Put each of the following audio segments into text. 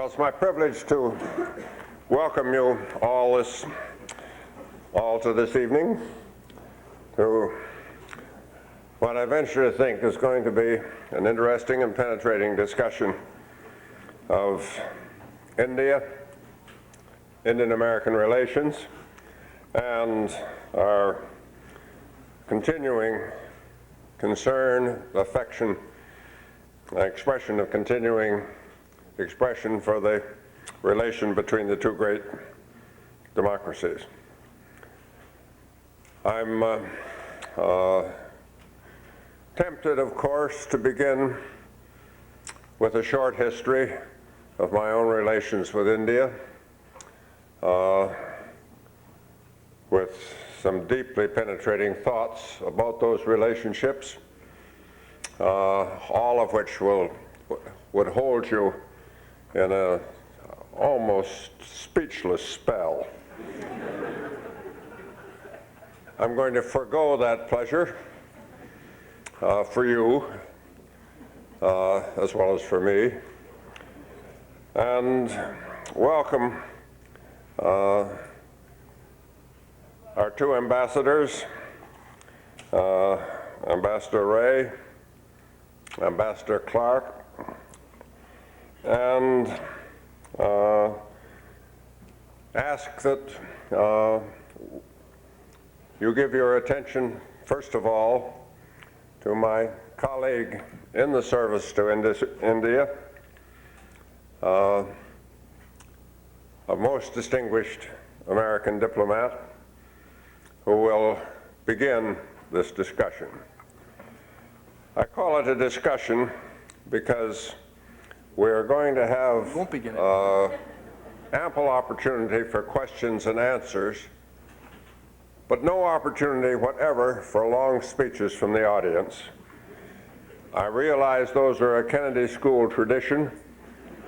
Well, it's my privilege to welcome you all to this evening to what I venture to think is going to be an interesting and penetrating discussion of India, Indian-American relations, and our continuing concern, affection, expression of continuing expression for the relation between the two great democracies. I'm tempted, of course, to begin with a short history of my own relations with India, with some deeply penetrating thoughts about those relationships, all of which would hold you in an almost speechless spell. I'm going to forego that pleasure for you, as well as for me, and welcome our two ambassadors, Ambassador Ray, Ambassador Clark, and ask that you give your attention, first of all, to my colleague in the service to India, a most distinguished American diplomat who will begin this discussion. I call it a discussion because we're going to have ample opportunity for questions and answers, but no opportunity whatever for long speeches from the audience. I realize those are a Kennedy School tradition,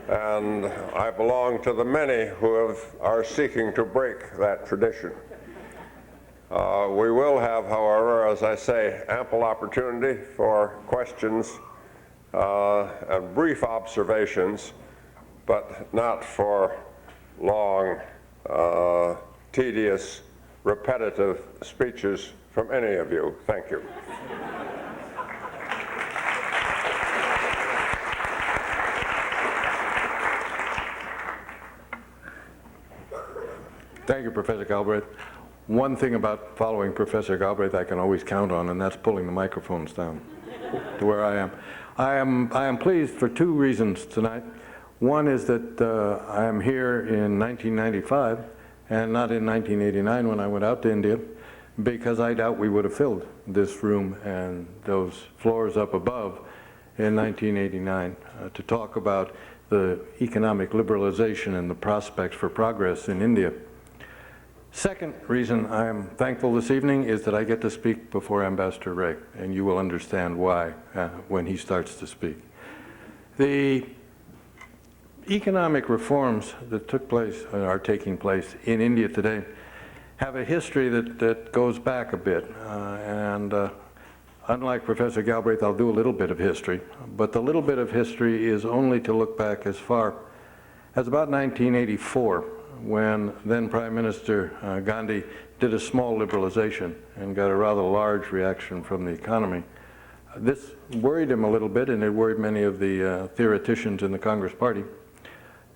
and I belong to the many who are seeking to break that tradition. We will have, however, as I say, ample opportunity for questions and brief observations, but not for long, tedious, repetitive speeches from any of you. Thank you. Thank you, Professor Galbraith. One thing about following Professor Galbraith I can always count on, and that's pulling the microphones down to where I am. I am pleased for two reasons tonight. One is that I am here in 1995 and not in 1989 when I went out to India, because I doubt we would have filled this room and those floors up above in 1989 to talk about the economic liberalization and the prospects for progress in India. Second reason I am thankful this evening is that I get to speak before Ambassador Ray, and you will understand why when he starts to speak. The economic reforms that took place, are taking place in India today, have a history that goes back a bit. Unlike Professor Galbraith, I'll do a little bit of history, but the little bit of history is only to look back as far as about 1984, when then Prime Minister Gandhi did a small liberalization and got a rather large reaction from the economy. This worried him a little bit, and it worried many of the theoreticians in the Congress Party.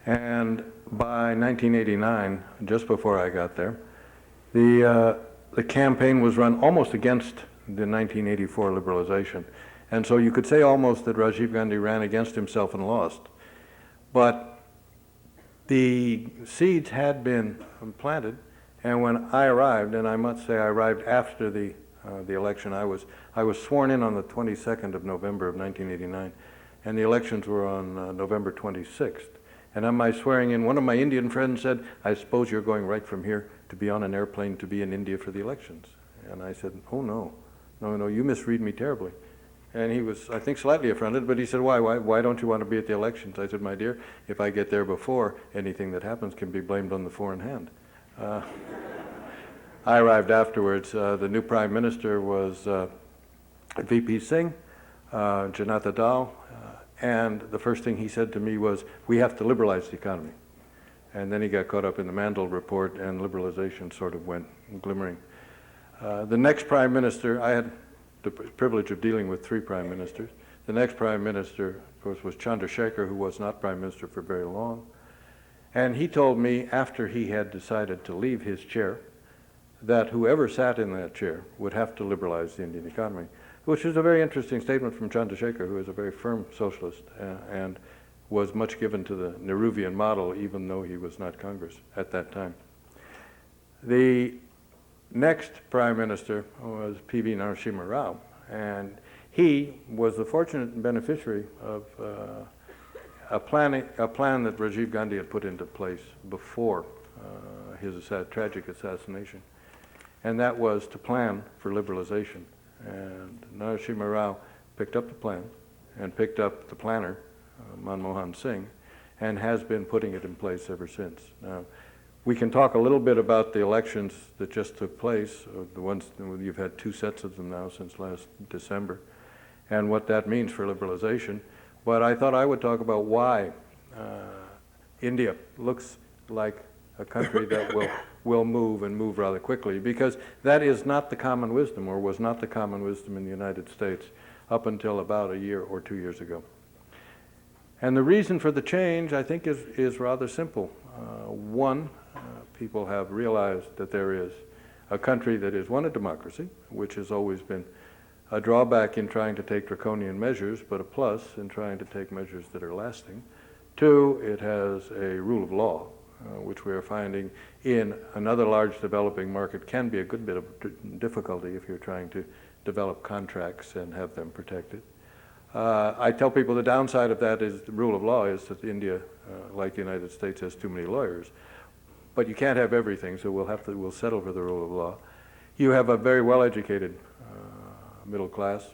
And by 1989, just before I got there, the campaign was run almost against the 1984 liberalization. And so you could say almost that Rajiv Gandhi ran against himself and lost. But the seeds had been planted, and when I arrived, and I must say I arrived after the election, I was sworn in on the 22nd of November of 1989, and the elections were on November 26th. And on my swearing in, one of my Indian friends said, "I suppose you're going right from here to be on an airplane to be in India for the elections." And I said, "Oh no, you misread me terribly." And he was, I think, slightly affronted, but he said, why don't you want to be at the elections? I said, "My dear, if I get there before, anything that happens can be blamed on the foreign hand." I arrived afterwards. The new Prime Minister was VP Singh, Janata Dal, And the first thing he said to me was, we have to liberalize the economy. And then he got caught up in the Mandel report, and liberalization sort of went glimmering. The next prime minister, I had the privilege of dealing with 3 prime ministers. The next prime minister, of course, was Chandrasekhar, who was not prime minister for very long. And he told me, after he had decided to leave his chair, that whoever sat in that chair would have to liberalize the Indian economy, which is a very interesting statement from Chandrasekhar, who is a very firm socialist and was much given to the Nehruvian model, even though he was not Congress at that time. The next prime minister was P.V. Narasimha Rao, and he was the fortunate beneficiary of a plan that Rajiv Gandhi had put into place before his tragic assassination, and that was to plan for liberalization. And Narasimha Rao picked up the plan and picked up the planner, Manmohan Singh, and has been putting it in place ever since. Now, we can talk a little bit about the elections that just took place, the ones you've had 2 sets of them now since last December, and what that means for liberalization. But I thought I would talk about why India looks like a country that will move and move rather quickly, because that is not the common wisdom, or was not the common wisdom in the United States up until about a year or 2 years ago. And the reason for the change, I think, is rather simple. One, people have realized that there is a country that is, one, a democracy, which has always been a drawback in trying to take draconian measures, but a plus in trying to take measures that are lasting. 2, it has a rule of law, which we are finding in another large developing market can be a good bit of difficulty if you're trying to develop contracts and have them protected. I tell people the downside of that is the rule of law is that India, like the United States, has too many lawyers. But you can't have everything, so we'll settle for the rule of law. You have a very well-educated middle class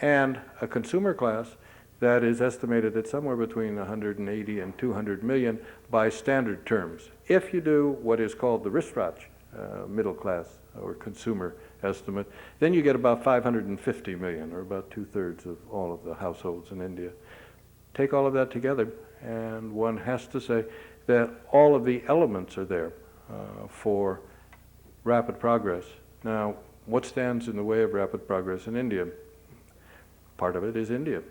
and a consumer class that is estimated at somewhere between 180 and 200 million by standard terms. If you do what is called the Ristrach middle class or consumer estimate, then you get about 550 million, or about 2/3 of all of the households in India. Take all of that together, and one has to say that all of the elements are there for rapid progress. Now, what stands in the way of rapid progress in India? Part of it is India,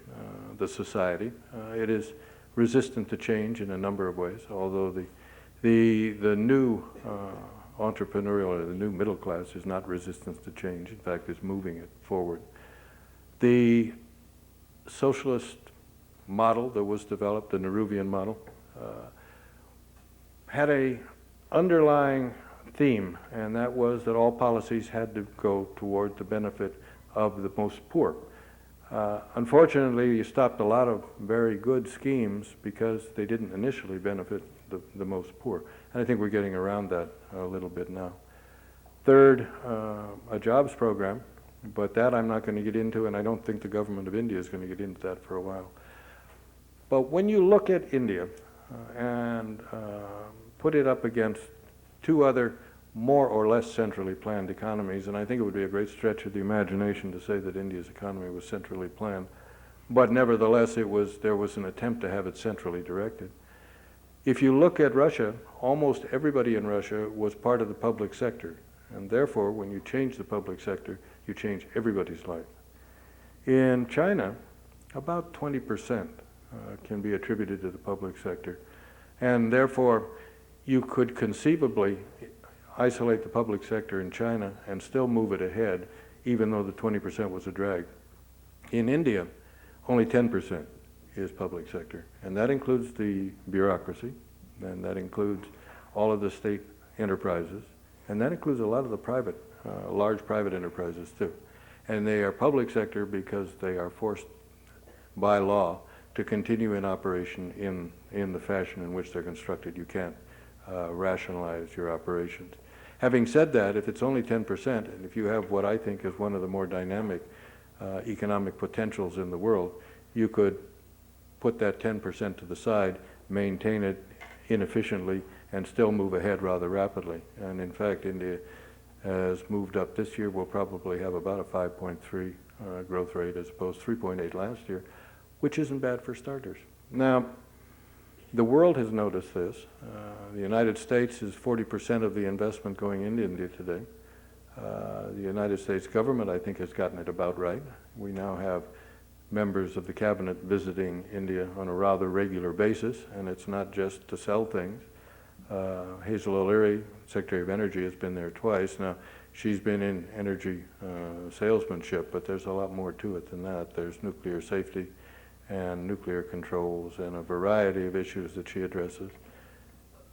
the society. It is resistant to change in a number of ways, although the new entrepreneurial, or the new middle class, is not resistant to change. In fact, is moving it forward. The socialist model that was developed, the Nehruvian model, had a underlying theme, and that was that all policies had to go toward the benefit of the most poor. Unfortunately, you stopped a lot of very good schemes because they didn't initially benefit the most poor. And I think we're getting around that a little bit now. Third, a jobs program, but that I'm not going to get into, and I don't think the government of India is going to get into that for a while. But when you look at India and put it up against 2 other more or less centrally planned economies, and I think it would be a great stretch of the imagination to say that India's economy was centrally planned, but nevertheless there was an attempt to have it centrally directed. If you look at Russia, almost everybody in Russia was part of the public sector, and therefore when you change the public sector, you change everybody's life. In China, about 20% can be attributed to the public sector, and therefore you could conceivably isolate the public sector in China and still move it ahead, even though the 20% was a drag. In India, only 10% is public sector, and that includes the bureaucracy, and that includes all of the state enterprises, and that includes a lot of the private, large private enterprises too. And they are public sector because they are forced by law to continue in operation in the fashion in which they're constructed. You can't rationalize your operations. Having said that, if it's only 10%, and if you have what I think is one of the more dynamic economic potentials in the world, you could put that 10% to the side, maintain it inefficiently, and still move ahead rather rapidly. And in fact, India has moved up this year. We'll probably have about a 5.3 growth rate as opposed to 3.8 last year. which isn't bad for starters. Now, the world has noticed this. The United States is 40% of the investment going into India today. The United States government, I think, has gotten it about right. We now have members of the cabinet visiting India on a rather regular basis, and it's not just to sell things. Hazel O'Leary, Secretary of Energy, has been there twice. Now, she's been in energy salesmanship, but there's a lot more to it than that. There's nuclear safety and nuclear controls and a variety of issues that she addresses.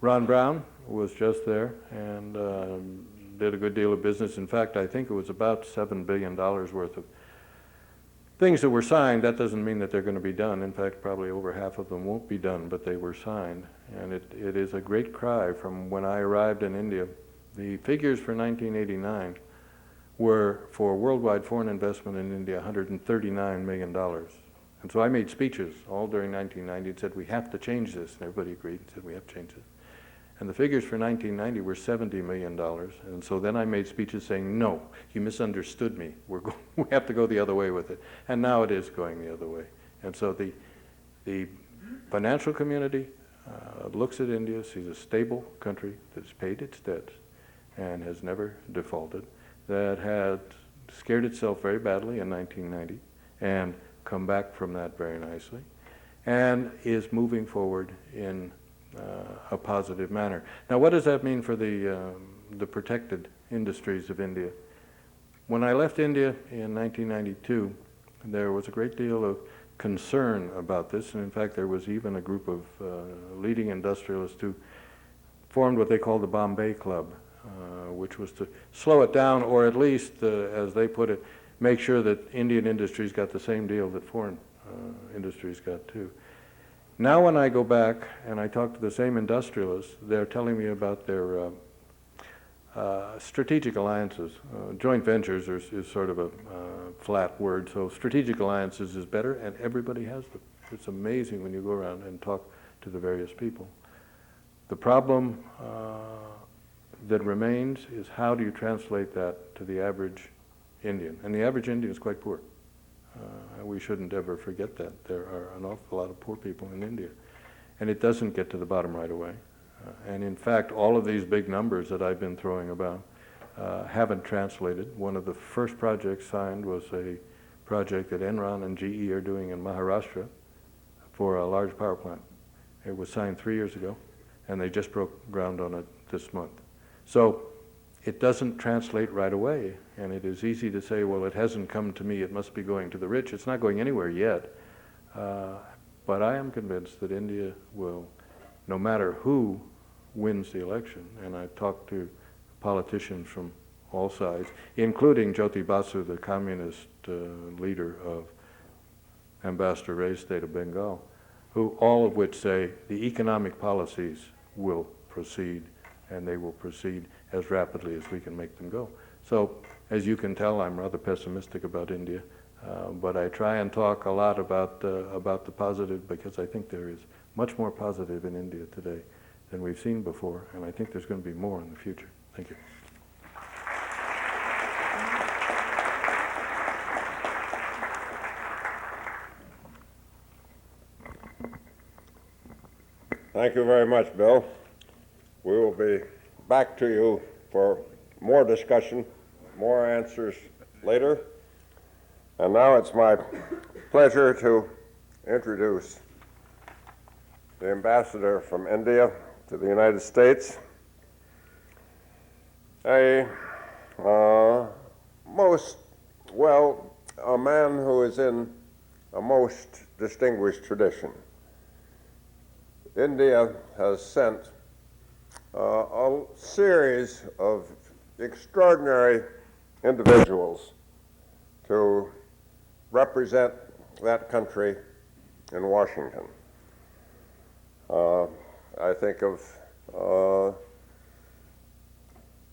Ron Brown was just there and did a good deal of business. In fact, I think it was about $7 billion worth of things that were signed. That doesn't mean that they're going to be done. In fact, probably over half of them won't be done, but they were signed. And it is a great cry from when I arrived in India. The figures for 1989 were for worldwide foreign investment in India $139 million. And so I made speeches all during 1990 and said, we have to change this. And everybody agreed and said, we have to change this. And the figures for 1990 were $70 million. And so then I made speeches saying, no, you misunderstood me. We have to go the other way with it. And now it is going the other way. And so the financial community looks at India, sees a stable country that has paid its debts and has never defaulted, that had scared itself very badly in 1990 and come back from that very nicely, and is moving forward in a positive manner. Now, what does that mean for the protected industries of India? When I left India in 1992, there was a great deal of concern about this, and in fact, there was even a group of leading industrialists who formed what they called the Bombay Club, which was to slow it down, or at least, as they put it, make sure that Indian industries got the same deal that foreign industries got too. Now when I go back and I talk to the same industrialists, they're telling me about their strategic alliances. Joint ventures is sort of a flat word, so strategic alliances is better, and everybody has them. It's amazing when you go around and talk to the various people. The problem that remains is how do you translate that to the average Indian? And the average Indian is quite poor. We shouldn't ever forget that. There are an awful lot of poor people in India. And it doesn't get to the bottom right away. And in fact, all of these big numbers that I've been throwing about haven't translated. One of the first projects signed was a project that Enron and GE are doing in Maharashtra for a large power plant. It was signed 3 years ago, and they just broke ground on it this month. So it doesn't translate right away, and it is easy to say, well, it hasn't come to me, it must be going to the rich. It's not going anywhere yet, but I am convinced that India will, no matter who wins the election, and I've talked to politicians from all sides, including Jyoti Basu, the communist leader of Ambassador Ray's state of Bengal, who all of which say the economic policies will proceed, and they will proceed as rapidly as we can make them go. So, as you can tell, I'm rather pessimistic about India, but I try and talk a lot about the positive, because I think there is much more positive in India today than we've seen before, and I think there's going to be more in the future. Thank you. Thank you very much, Bill. We will be back to you for more discussion, more answers later. And now it's my pleasure to introduce the ambassador from India to the United States, a man who is in a most distinguished tradition. India has sent a series of extraordinary individuals to represent that country in Washington. I think of a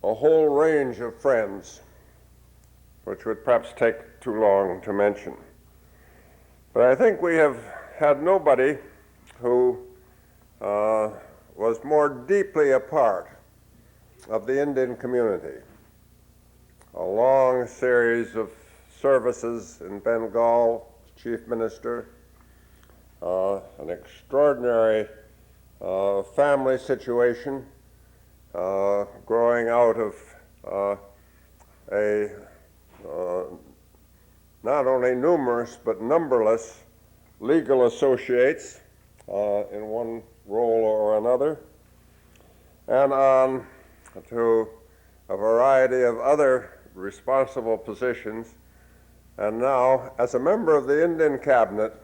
whole range of friends, which would perhaps take too long to mention. But I think we have had nobody who was more deeply a part of the Indian community. A long series of services in Bengal, chief minister, an extraordinary family situation growing out of a not only numerous but numberless legal associates in one role or another, and on to a variety of other responsible positions, and now as a member of the Indian cabinet,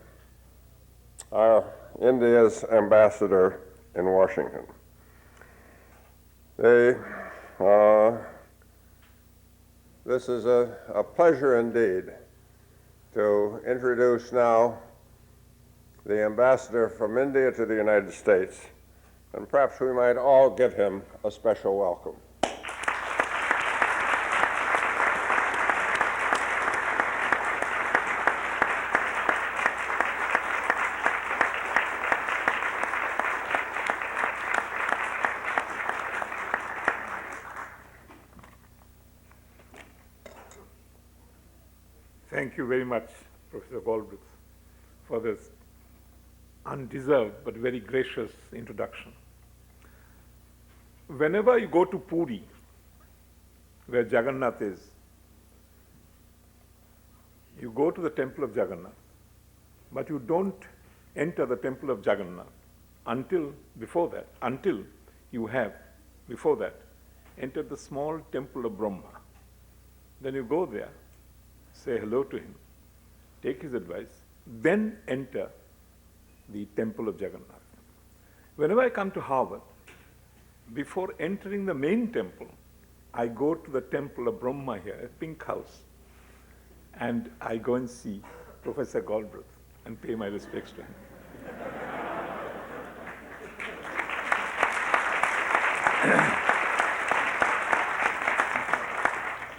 India's ambassador in Washington. This is a pleasure indeed to introduce now the ambassador from India to the United States, and perhaps we might all give him a special welcome. Thank you very much, Professor Galbraith, for this undeserved but very gracious introduction. Whenever you go to Puri, where Jagannath is, you go to the temple of Jagannath, but you don't enter the temple of Jagannath until you have, before that, entered the small temple of Brahma. Then you go there, say hello to him, take his advice, then enter the temple of Jagannath. Whenever I come to Harvard, before entering the main temple, I go to the temple of Brahma here, a pink house, and I go and see Professor Galbraith and pay my respects to him.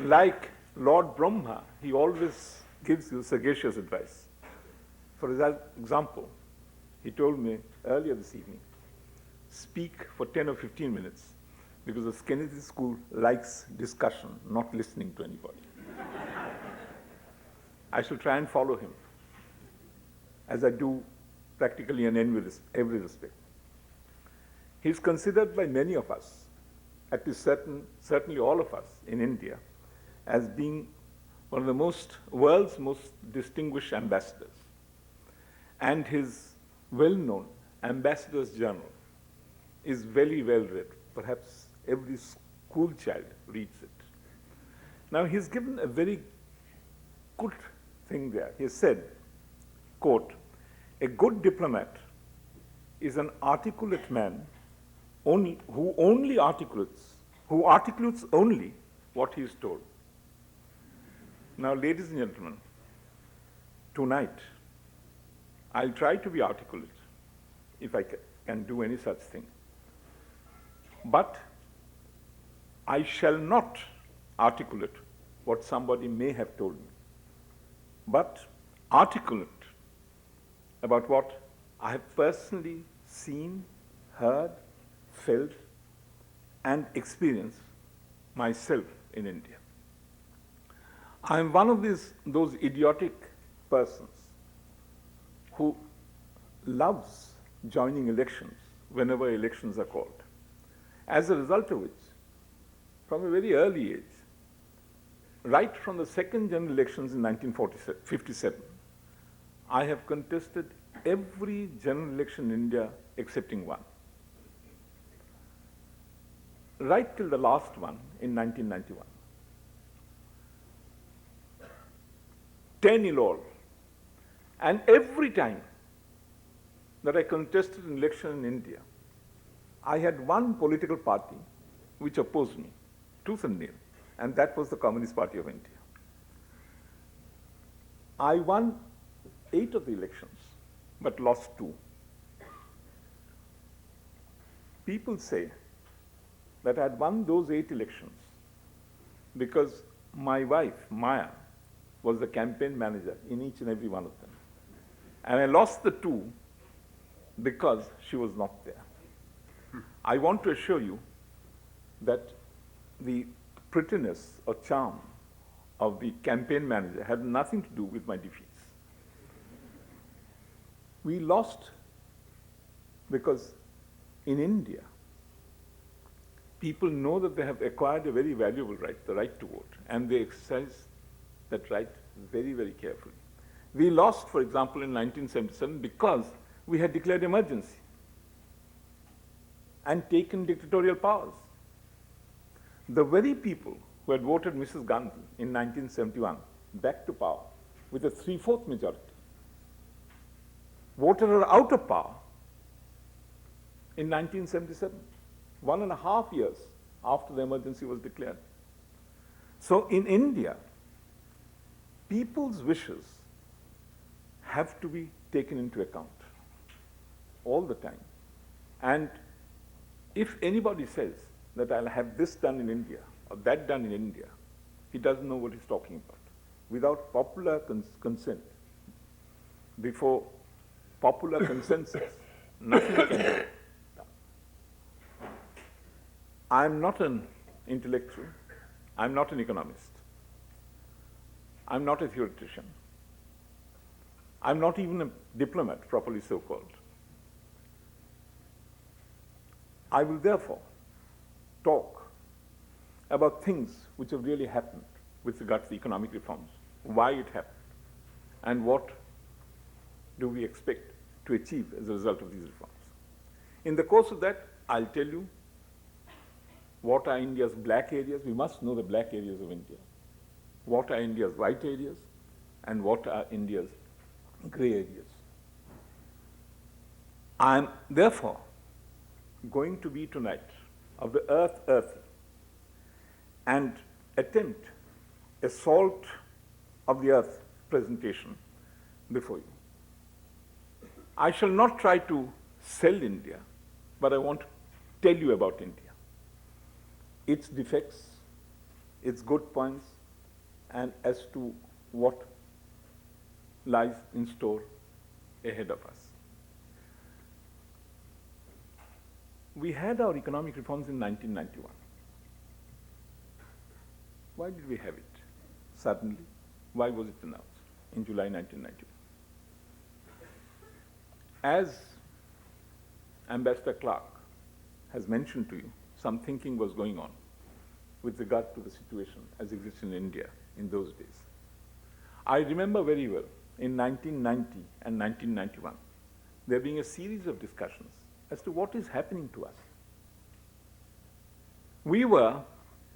Like Lord Brahma, he always gives you sagacious advice. For example, he told me earlier this evening, speak for 10 or 15 minutes, because the Kennedy School likes discussion, not listening to anybody. I shall try and follow him, as I do practically in every respect. He's considered by many of us, at least certainly all of us in India, as being one of the world's most distinguished ambassadors. And his well-known Ambassador's Journal is very well read. Perhaps every school child reads it. Now, he's given a very good thing there. He said, quote, "A good diplomat is an articulate man who articulates only what he is told." Now, ladies and gentlemen, tonight, I'll try to be articulate, if I can do any such thing. But I shall not articulate what somebody may have told me, but articulate about what I have personally seen, heard, felt, and experienced myself in India. I am one of those idiotic persons who loves joining elections whenever elections are called. As a result of which, from a very early age, right from the second general elections in 1957, I have contested every general election in India excepting one. Right till the last one in 1991. 10 in all. And every time that I contested an election in India, I had one political party which opposed me, tooth and nail, and that was the Communist Party of India. I won 8 of the elections, but lost 2. People say that I had won those 8 elections because my wife, Maya, was the campaign manager in each and every one of them. And I lost the 2 because she was not there. I want to assure you that the prettiness or charm of the campaign manager had nothing to do with my defeats. We lost because in India, people know that they have acquired a very valuable right, the right to vote, and they exercise that right very, very carefully. We lost, for example, in 1977 because we had declared emergency and taken dictatorial powers. The very people who had voted Mrs. Gandhi in 1971 back to power with a 3/4 majority voted her out of power in 1977, 1.5 years after the emergency was declared. So in India, people's wishes have to be taken into account all the time. And if anybody says that I'll have this done in India or that done in India, he doesn't know what he's talking about. Without popular consent, before popular consensus, nothing can be done. I'm not an intellectual. I'm not an economist. I'm not a theoretician. I'm not even a diplomat, properly so-called. I will therefore talk about things which have really happened with regard to the economic reforms, why it happened, and what do we expect to achieve as a result of these reforms. In the course of that, I'll tell you what are India's black areas. We must know the black areas of India. What are India's white areas, and what are India's gray areas. I'm therefore going to be tonight of the earthy and attempt a salt of the earth presentation before you. I shall not try to sell India, but I want to tell you about India, its defects, its good points, and as to what lies in store ahead of us. We had our economic reforms in 1991. Why did we have it suddenly? Why was it announced in July 1991? As Ambassador Clark has mentioned to you, some thinking was going on with regard to the situation as exists in India in those days. I remember very well in 1990 and 1991, there being a series of discussions as to what is happening to us. We were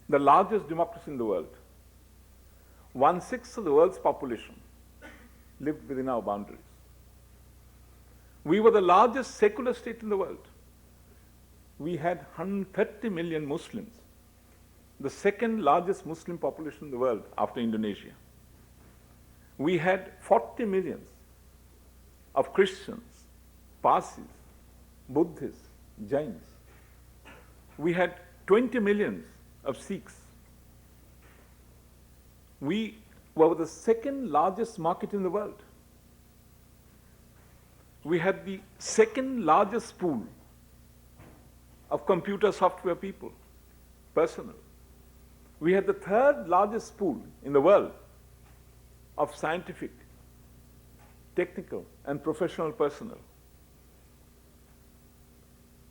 the largest democracy in the world. 1/6 of the world's population lived within our boundaries. We were the largest secular state in the world. We had 130 million Muslims, the second largest Muslim population in the world after Indonesia. We had 40 millions of Christians, Parsis, Buddhists, Jains. We had 20 millions of Sikhs. We were the second largest market in the world. We had the second largest pool of computer software people, personnel. We had the third largest pool in the world of scientific, technical, and professional personnel.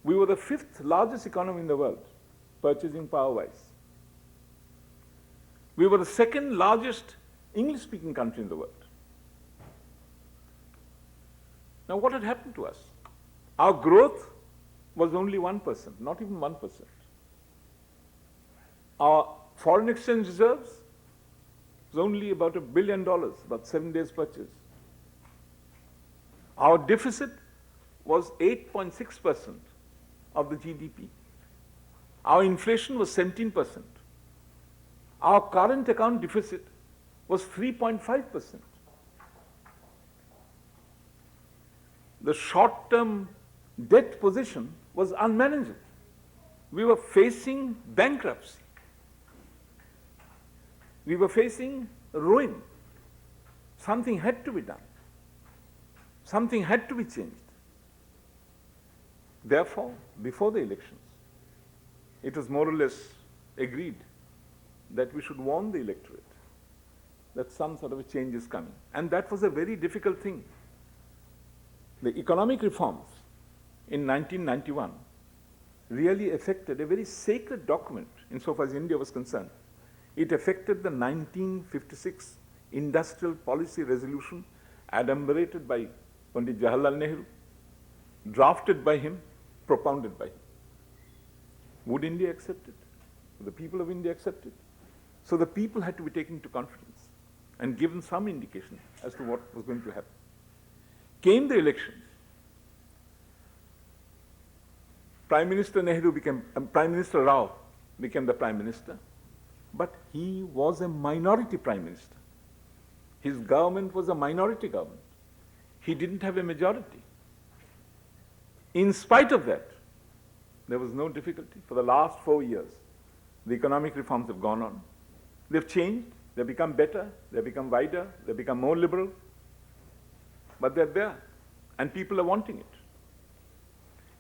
We were the 5th largest economy in the world, purchasing power-wise. We were the second largest English-speaking country in the world. Now, what had happened to us? Our growth was only 1%, not even 1%. Our foreign exchange reserves was only about $1 billion, about 7 days' purchase. Our deficit was 8.6% of the GDP. Our inflation was 17%. Our current account deficit was 3.5%. The short-term debt position was unmanageable. We were facing bankruptcy. We were facing ruin. Something had to be done. Something had to be changed. Therefore, before the elections, it was more or less agreed that we should warn the electorate that some sort of a change is coming. And that was a very difficult thing. the economic reforms in 1991 really affected a very sacred document insofar as India was concerned. It affected the 1956 industrial policy resolution adumbrated by Pandit Jawaharlal Nehru, drafted by him, propounded by him. Would India accept it? Would the people of India accept it? So the people had to be taken into confidence and given some indication as to what was going to happen. Came the elections. Prime Minister Rao became the Prime Minister, but he was a minority Prime Minister. His government was a minority government. He didn't have a majority. In spite of that, there was no difficulty. For the last 4 years, the economic reforms have gone on. They've changed, they've become better, they've become wider, they've become more liberal, but they're there, and people are wanting it.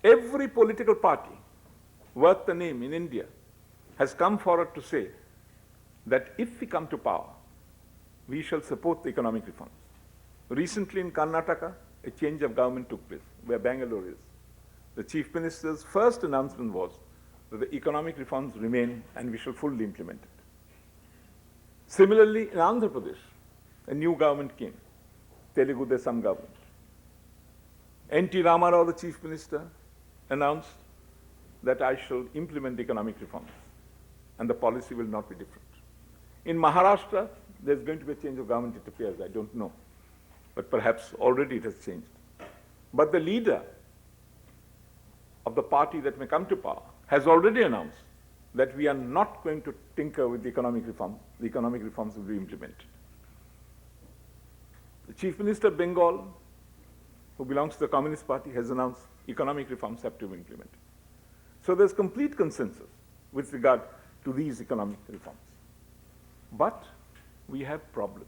Every political party worth the name in India has come forward to say that if we come to power, we shall support the economic reforms. Recently in Karnataka, a change of government took place, where Bangalore is. The Chief Minister's first announcement was that the economic reforms remain and we shall fully implement it. Similarly, in Andhra Pradesh, a new government came, Telugu Desam government. N.T. Ramarao, the Chief Minister, announced that I shall implement economic reforms and the policy will not be different. In Maharashtra, there's going to be a change of government, it appears, I don't know, but perhaps already it has changed. But the leader of the party that may come to power has already announced that we are not going to tinker with the economic reform. The economic reforms will be implemented. The Chief Minister of Bengal, who belongs to the Communist Party, has announced economic reforms have to be implemented. So there's complete consensus with regard to these economic reforms. But we have problems.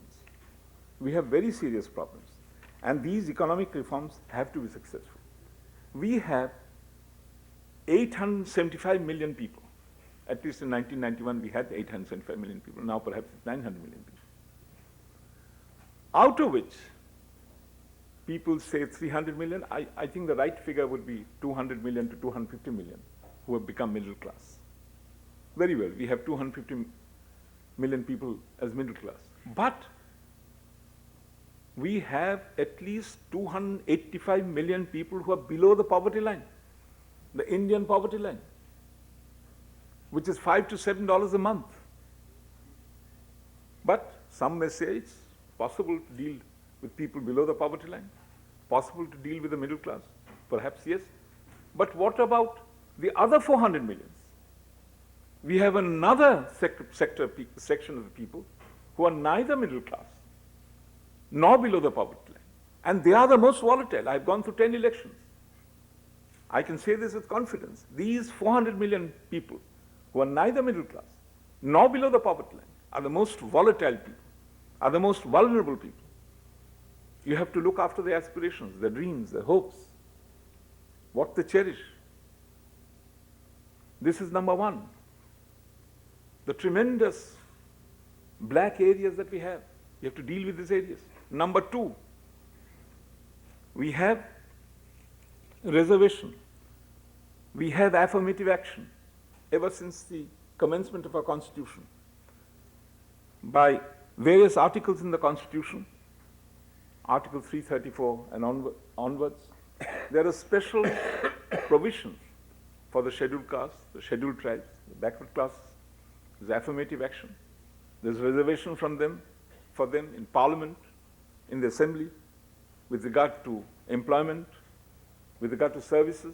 We have very serious problems. And these economic reforms have to be successful. We have 875 million people. At least in 1991, we had 875 million people. Now perhaps it's 900 million people. Out of which people say 300 million, I think the right figure would be 200 million to 250 million who have become middle class. Very well, we have 250 million people as middle class. But we have at least 285 million people who are below the poverty line, the Indian poverty line, which is $5 to $7 a month. But some may say it's possible to deal with people below the poverty line, possible to deal with the middle class, perhaps yes. But what about the other 400 millions? We have another section of the people who are neither middle class nor below the poverty line. And they are the most volatile. I've gone through 10 elections. I can say this with confidence. These 400 million people who are neither middle class nor below the poverty line are the most volatile people, are the most vulnerable people. You have to look after their aspirations, their dreams, their hopes, what they cherish. This is number one. The tremendous black areas that we have, you have to deal with these areas. Number two, we have reservation. We have affirmative action ever since the commencement of our Constitution. By various articles in the Constitution, Article 334 and onwards, there are special provisions for the scheduled castes, the scheduled tribes, the backward classes. There's affirmative action. There's reservation for them in Parliament, in the Assembly, with regard to employment, with regard to services.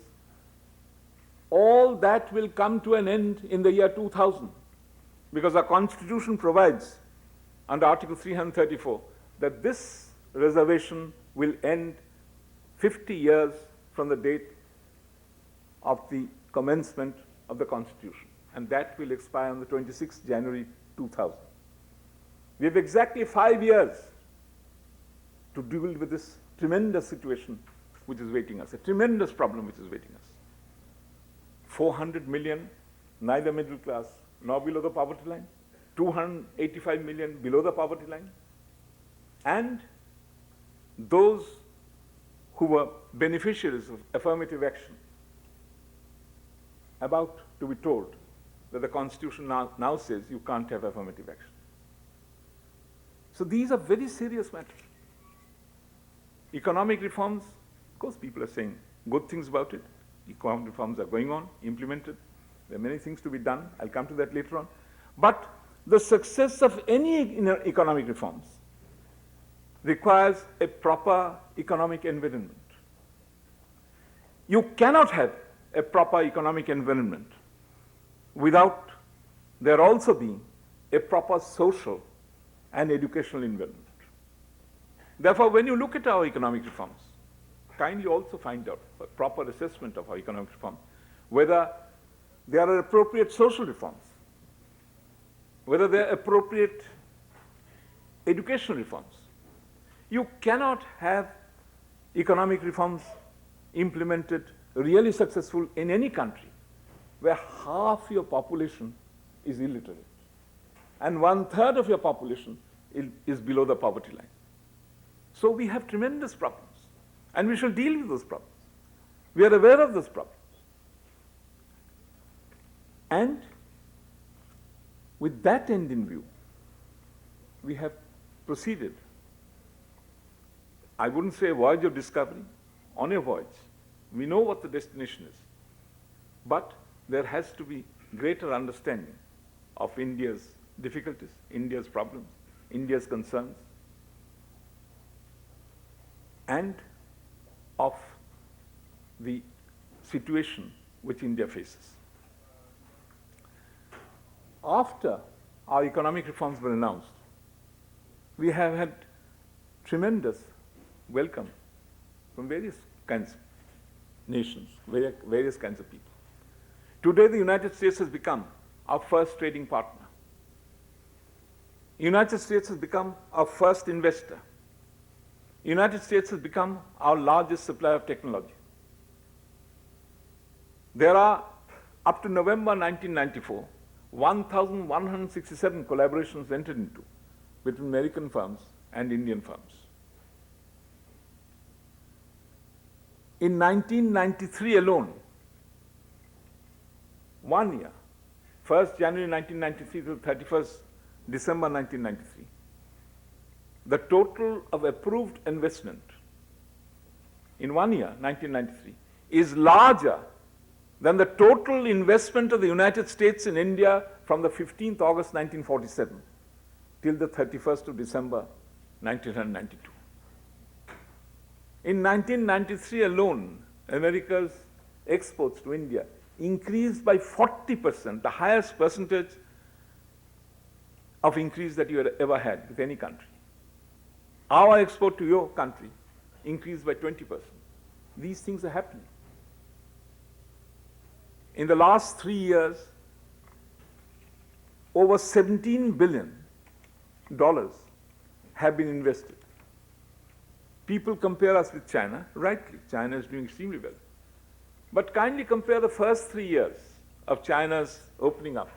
All that will come to an end in the year 2000, because our Constitution provides, under Article 334, that this reservation will end 50 years from the date of the commencement of the Constitution, and that will expire on the 26th January 2000. We have exactly 5 years to deal with this tremendous situation which is waiting us, a tremendous problem which is waiting us. 400 million, neither middle class nor below the poverty line, 285 million below the poverty line, and those who were beneficiaries of affirmative action about to be told that the Constitution now says you can't have affirmative action. So these are very serious matters. Economic reforms, of course, people are saying good things about it. Economic reforms are going on, implemented. There are many things to be done. I'll come to that later on. But the success of any economic reforms requires a proper economic environment. You cannot have a proper economic environment without there also being a proper social and educational environment. Therefore, when you look at our economic reforms, kindly also find out a proper assessment of our economic reforms, whether they are appropriate social reforms, whether they are appropriate educational reforms. You cannot have economic reforms implemented really successful in any country where half your population is illiterate and 1/3 of your population is below the poverty line. So we have tremendous problems, and we shall deal with those problems. We are aware of those problems. And with that end in view, we have proceeded, I wouldn't say a voyage of discovery, on a voyage. We know what the destination is, but there has to be greater understanding of India's difficulties, India's problems, India's concerns, and of the situation which India faces. After our economic reforms were announced, we have had tremendous welcome from various kinds of nations, various kinds of people. Today, the United States has become our first trading partner. The United States has become our first investor. The United States has become our largest supplier of technology. There are, up to November 1994, 1,167 collaborations entered into between American firms and Indian firms. In 1993 alone, 1 year, 1st January 1993 to 31st December 1993, the total of approved investment in 1 year, 1993, is larger than the total investment of the United States in India from the 15th August 1947 till the 31st of December 1992. In 1993 alone, America's exports to India increased by 40%, the highest percentage of increase that you had ever had with any country. Our export to your country increased by 20%. These things are happening. In the last 3 years, over $17 billion have been invested. People compare us with China, rightly. China is doing extremely well. But kindly compare the first 3 years of China's opening up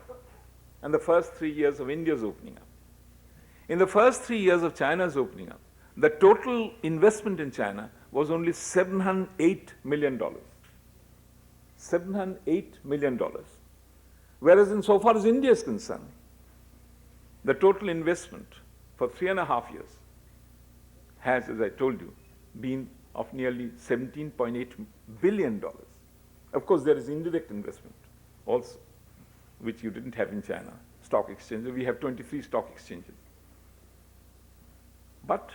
and the first 3 years of India's opening up. In the first 3 years of China's opening up, the total investment in China was only $708 million. $708 million. Whereas insofar as India is concerned, the total investment for 3.5 years has, as I told you, been of nearly $17.8 billion. Of course, there is indirect investment also, which you didn't have in China. Stock exchanges, we have 23 stock exchanges. But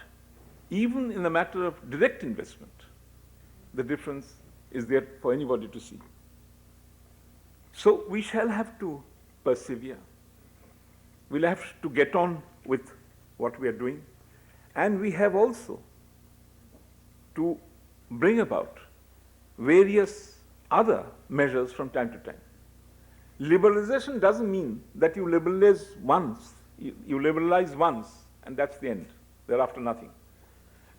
even in the matter of direct investment, the difference is there for anybody to see. So we shall have to persevere. We'll have to get on with what we are doing. And we have also to bring about various other measures from time to time. Liberalization doesn't mean that you liberalize once, and that's the end. Thereafter, nothing.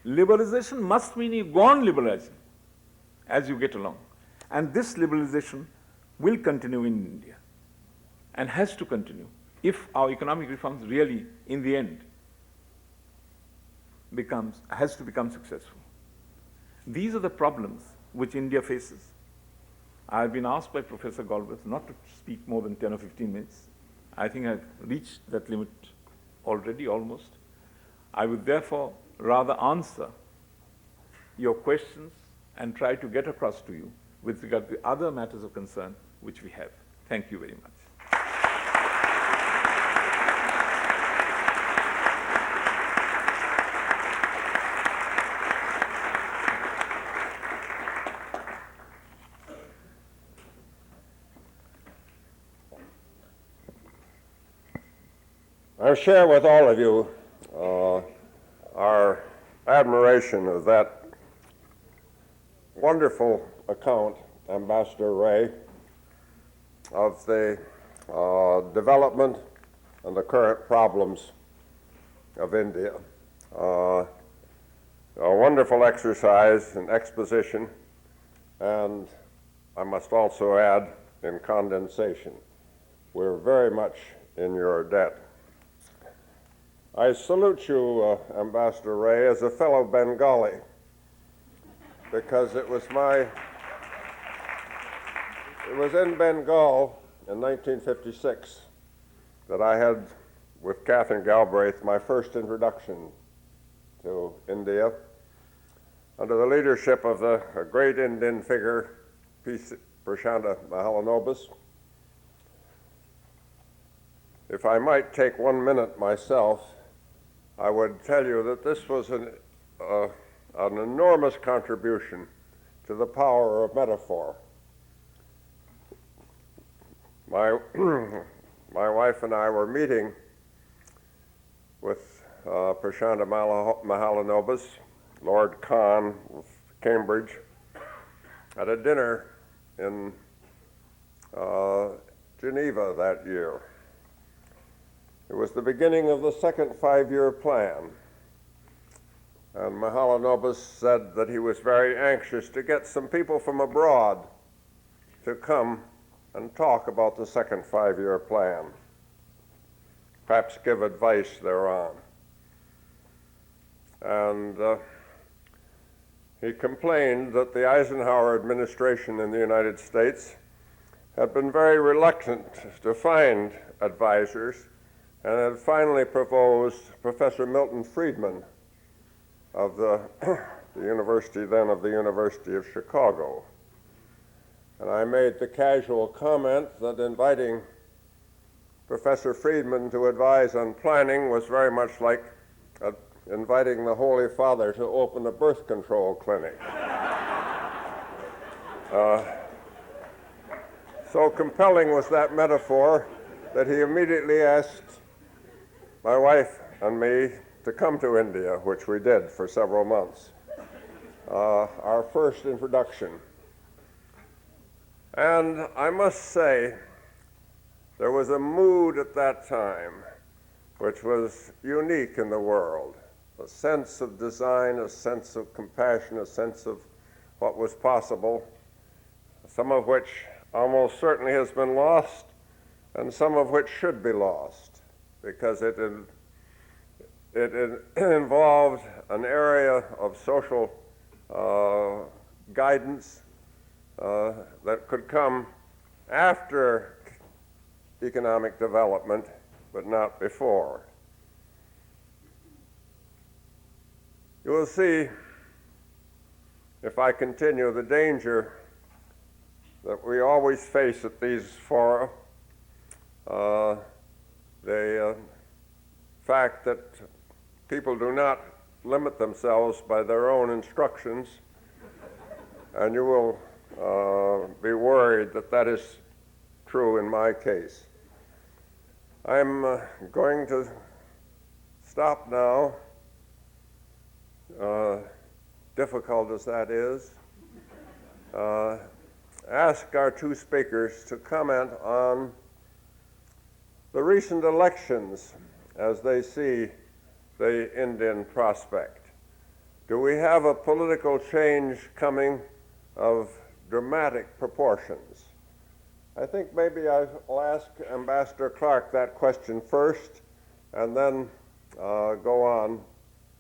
Liberalization must mean you go on liberalizing as you get along. And this liberalization will continue in India and has to continue if our economic reforms really, in the end, has to become successful. These are the problems which India faces. I have been asked by Professor Galbraith not to speak more than 10 or 15 minutes. I think I've reached that limit already, almost. I would therefore rather answer your questions and try to get across to you with regard to other matters of concern which we have. Thank you very much. I share with all of you our admiration of that wonderful account, Ambassador Ray, of the development and the current problems of India. A wonderful exercise in exposition, and I must also add, in condensation. We're very much in your debt. I salute you, Ambassador Ray, as a fellow Bengali, because it was in Bengal in 1956 that I had, with Catherine Galbraith, my first introduction to India, under the leadership of a great Indian figure, Prashanta Mahalanobis. If I might take 1 minute myself, I would tell you that this was an enormous contribution to the power of metaphor. My wife and I were meeting with Prashanta Mahalanobis, Lord Khan of Cambridge, at a dinner in Geneva that year. It was the beginning of the second five-year plan, and Mahalanobis said that he was very anxious to get some people from abroad to come and talk about the second five-year plan, perhaps give advice thereon. And he complained that the Eisenhower administration in the United States had been very reluctant to find advisors, and had finally proposed Professor Milton Friedman of the University of Chicago. And I made the casual comment that inviting Professor Friedman to advise on planning was very much like inviting the Holy Father to open a birth control clinic. So compelling was that metaphor that he immediately asked my wife and me to come to India, which we did for several months. Our first introduction. And I must say, there was a mood at that time which was unique in the world. A sense of design, a sense of compassion, a sense of what was possible, some of which almost certainly has been lost, and some of which should be lost, because it involved an area of social guidance that could come after economic development, but not before. You will see, if I continue, the danger that we always face at these fora, the fact that people do not limit themselves by their own instructions, and you will be worried that that is true in my case. I'm going to stop now, difficult as that is, ask our two speakers to comment on the recent elections as they see the Indian prospect. Do we have a political change coming of dramatic proportions? I think maybe I'll ask Ambassador Clark that question first, and then go on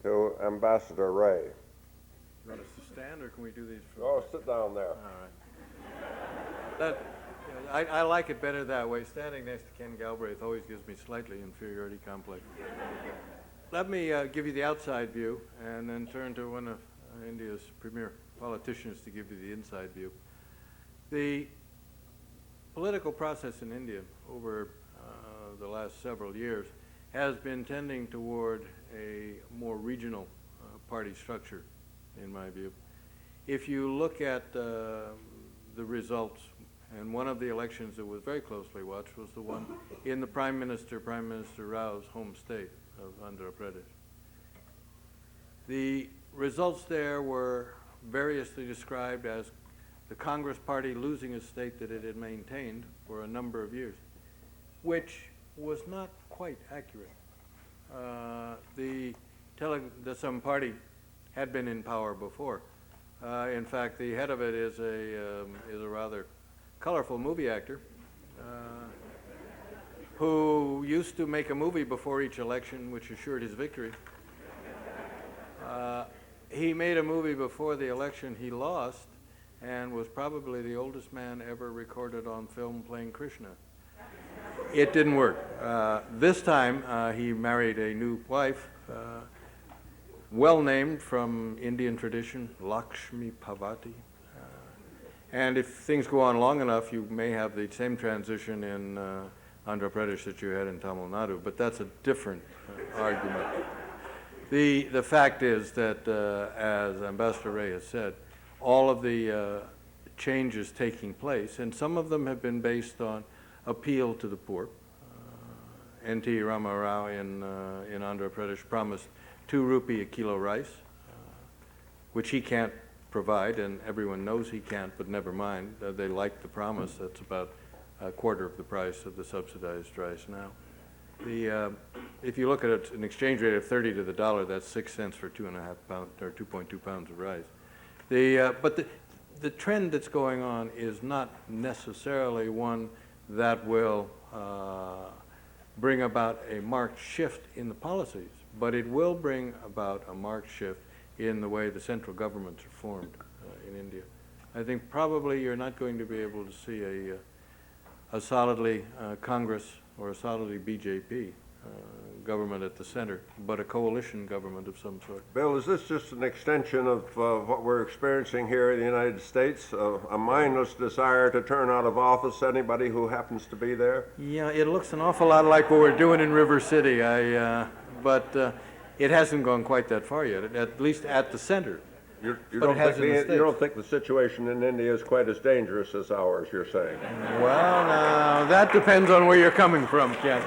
to Ambassador Ray. You want us to stand, or can we do these from? Oh, sit down there. All right. I like it better that way. Standing next to Ken Galbraith always gives me slightly inferiority complex. Let me give you the outside view, and then turn to one of India's premier politicians to give you the inside view. The political process in India over the last several years has been tending toward a more regional party structure, in my view. If you look at the results, and one of the elections that was very closely watched was the one in the Prime Minister Rao's home state of Andhra Pradesh. The results there were variously described as the Congress Party losing a state that it had maintained for a number of years, which was not quite accurate. The Telagusam party had been in power before. In fact, the head of it is a rather colorful movie actor who used to make a movie before each election which assured his victory. He made a movie before the election he lost and was probably the oldest man ever recorded on film playing Krishna. It didn't work. This time he married a new wife, well named from Indian tradition, Lakshmi Pavati. And if things go on long enough, you may have the same transition in Andhra Pradesh that you had in Tamil Nadu, but that's a different argument. The fact is that, as Ambassador Ray has said, all of the changes taking place, and some of them have been based on appeal to the poor. N.T. Rama Rao in Andhra Pradesh promised 2 rupee a kilo rice, which he can't provide, and everyone knows he can't, but never mind. They like the promise. That's about a quarter of the price of the subsidized rice now. If you look at an exchange rate of 30 to the dollar, that's 6 cents for 2.5 pounds or 2.2 pounds of rice. But the trend that's going on is not necessarily one that will bring about a marked shift in the policies, but it will bring about a marked shift in the way the central governments are formed in India. I think probably you're not going to be able to see a solidly Congress or a solidly BJP government at the center, but a coalition government of some sort. Bill, is this just an extension of what we're experiencing here in the United States, a mindless desire to turn out of office anybody who happens to be there? Yeah, it looks an awful lot like what we're doing in River City, but it hasn't gone quite that far yet, at least at the center. You don't think the situation in India is quite as dangerous as ours, you're saying? Well, now, that depends on where you're coming from, Ken.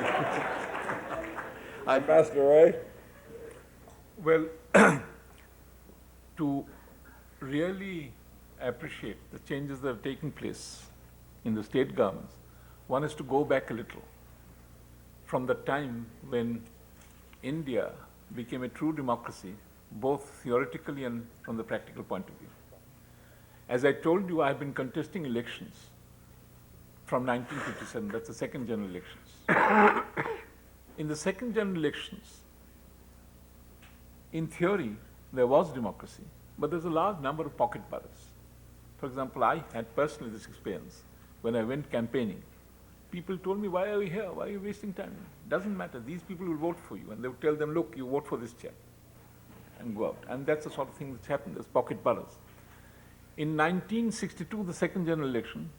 Ambassador Ray? Well, to really appreciate the changes that are taking place in the state governments, one has to go back a little from the time when India became a true democracy, both theoretically and from the practical point of view. As I told you, I've been contesting elections from 1957, that's the second general elections. In the second general elections, in theory, there was democracy, but there's a large number of pocket boroughs. For example, I had personally this experience when I went campaigning. People told me, why are you here? Why are you wasting time? Doesn't matter, these people will vote for you. And they would tell them, look, you vote for this chap, and go out. And that's the sort of thing that's happened, there's pocket boroughs. In 1962, the second general election,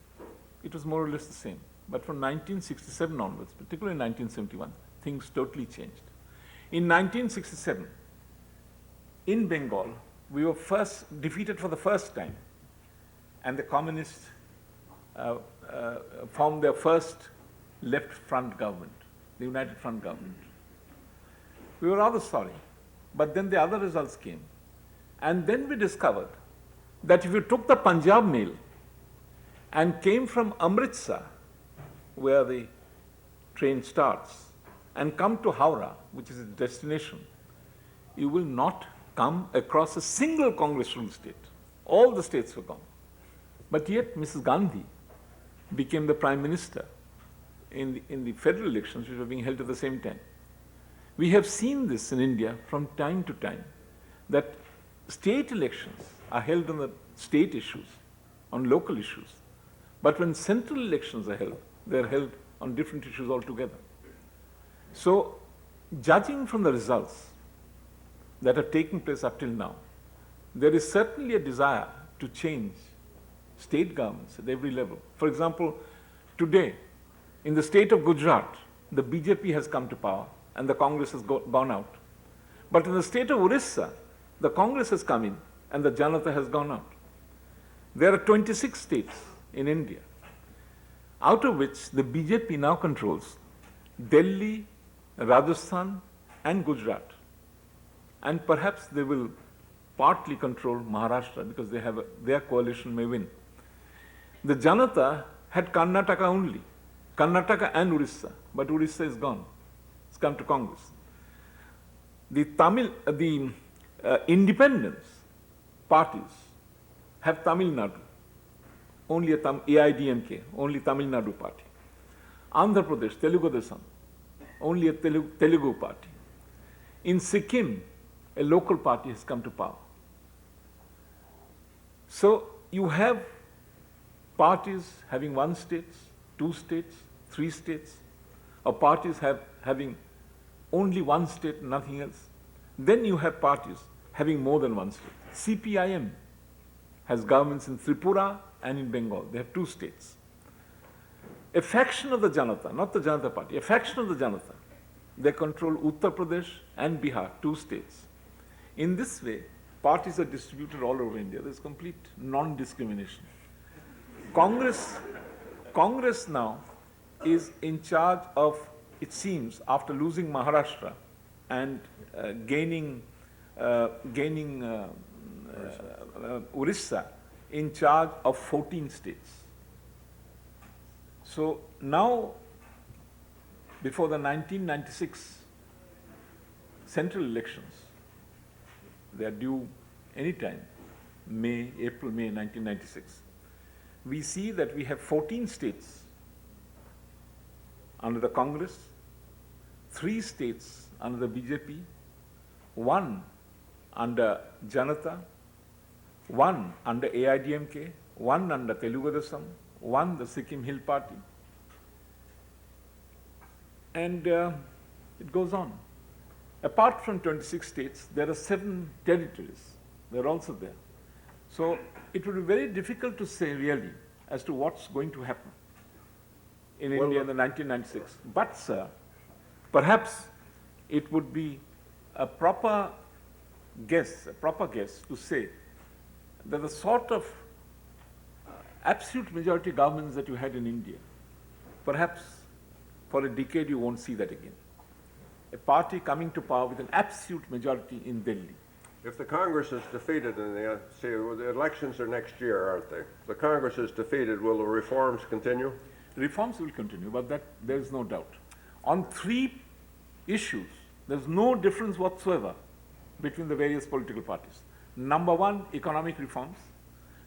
it was more or less the same. But from 1967 onwards, particularly in 1971, things totally changed. In 1967, in Bengal, we were defeated for the first time, and the communists formed their first left front government, the United Front government. We were rather sorry, but then the other results came. And then we discovered that if you took the Punjab mail and came from Amritsar, where the train starts, and come to Howrah, which is its destination, you will not come across a single Congress-ruled state. All the states were gone. But yet Mrs. Gandhi became the Prime Minister in the federal elections which were being held at the same time. We have seen this in India from time to time, that state elections are held on the state issues, on local issues. But when central elections are held, they're held on different issues altogether. So, judging from the results that have taken place up till now, there is certainly a desire to change state governments at every level. For example, today, in the state of Gujarat, the BJP has come to power and the Congress has gone out. But in the state of Orissa, the Congress has come in and the Janata has gone out. There are 26 states in India, out of which the BJP now controls Delhi, Rajasthan and Gujarat. And perhaps they will partly control Maharashtra because their coalition may win. The Janata had Karnataka only, Karnataka and Orissa, but Orissa is gone. It's come to Congress. The independence parties have Tamil Nadu, only a AIDMK, only Tamil Nadu party. Andhra Pradesh, Telugu Desam, only a Telugu party. In Sikkim, a local party has come to power. So you have parties having 1 state, 2 states, 3 states, or parties having only 1 state, nothing else. Then you have parties having more than 1 state. CPIM has governments in Tripura and in Bengal. They have 2 states. A faction of the Janata, not the Janata party, a faction of the Janata, they control Uttar Pradesh and Bihar, 2 states. In this way, parties are distributed all over India. There's complete non-discrimination. Congress now is in charge of, it seems, after losing Maharashtra and gaining Orissa, in charge of 14 states. So now, before the 1996 central elections, they are due anytime, April, May 1996. We see that we have 14 states under the Congress, 3 states under the BJP, 1 under Janata, 1 under AIDMK, 1 under Telugu Desam, 1 the Sikkim Hill Party, and it goes on. Apart from 26 states, there are 7 territories. They're also there. So it would be very difficult to say really as to what's going to happen in India in the 1996. But, sir, perhaps it would be a proper guess to say that the sort of absolute majority governments that you had in India, perhaps for a decade you won't see that again. A party coming to power with an absolute majority in Delhi. If the Congress is defeated in the elections are next year, aren't they? If the Congress is defeated, will the reforms continue? Reforms will continue, but that there is no doubt. On 3 issues, there's no difference whatsoever between the various political parties. Number 1, economic reforms.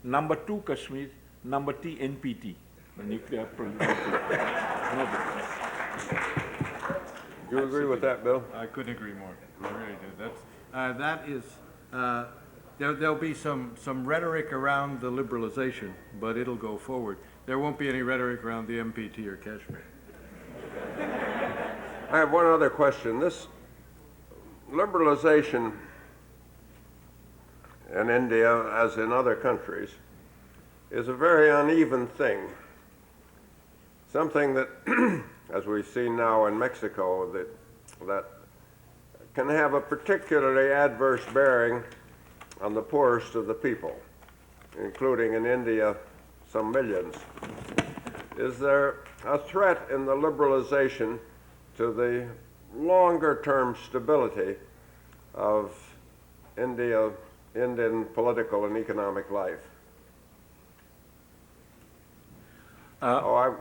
Number 2, Kashmir. Number 3, NPT, the nuclear program. No difference. Do you agree with that, Bill? I couldn't agree more. I really do. That is, there'll be some rhetoric around the liberalization, but it'll go forward. There won't be any rhetoric around the MPT or Kashmir. I have one other question. This liberalization in India, as in other countries, is a very uneven thing. Something that, as we've seen now in Mexico, that can have a particularly adverse bearing on the poorest of the people, including in India some millions. Is there a threat in the liberalization to the longer-term stability of Indian political and economic life?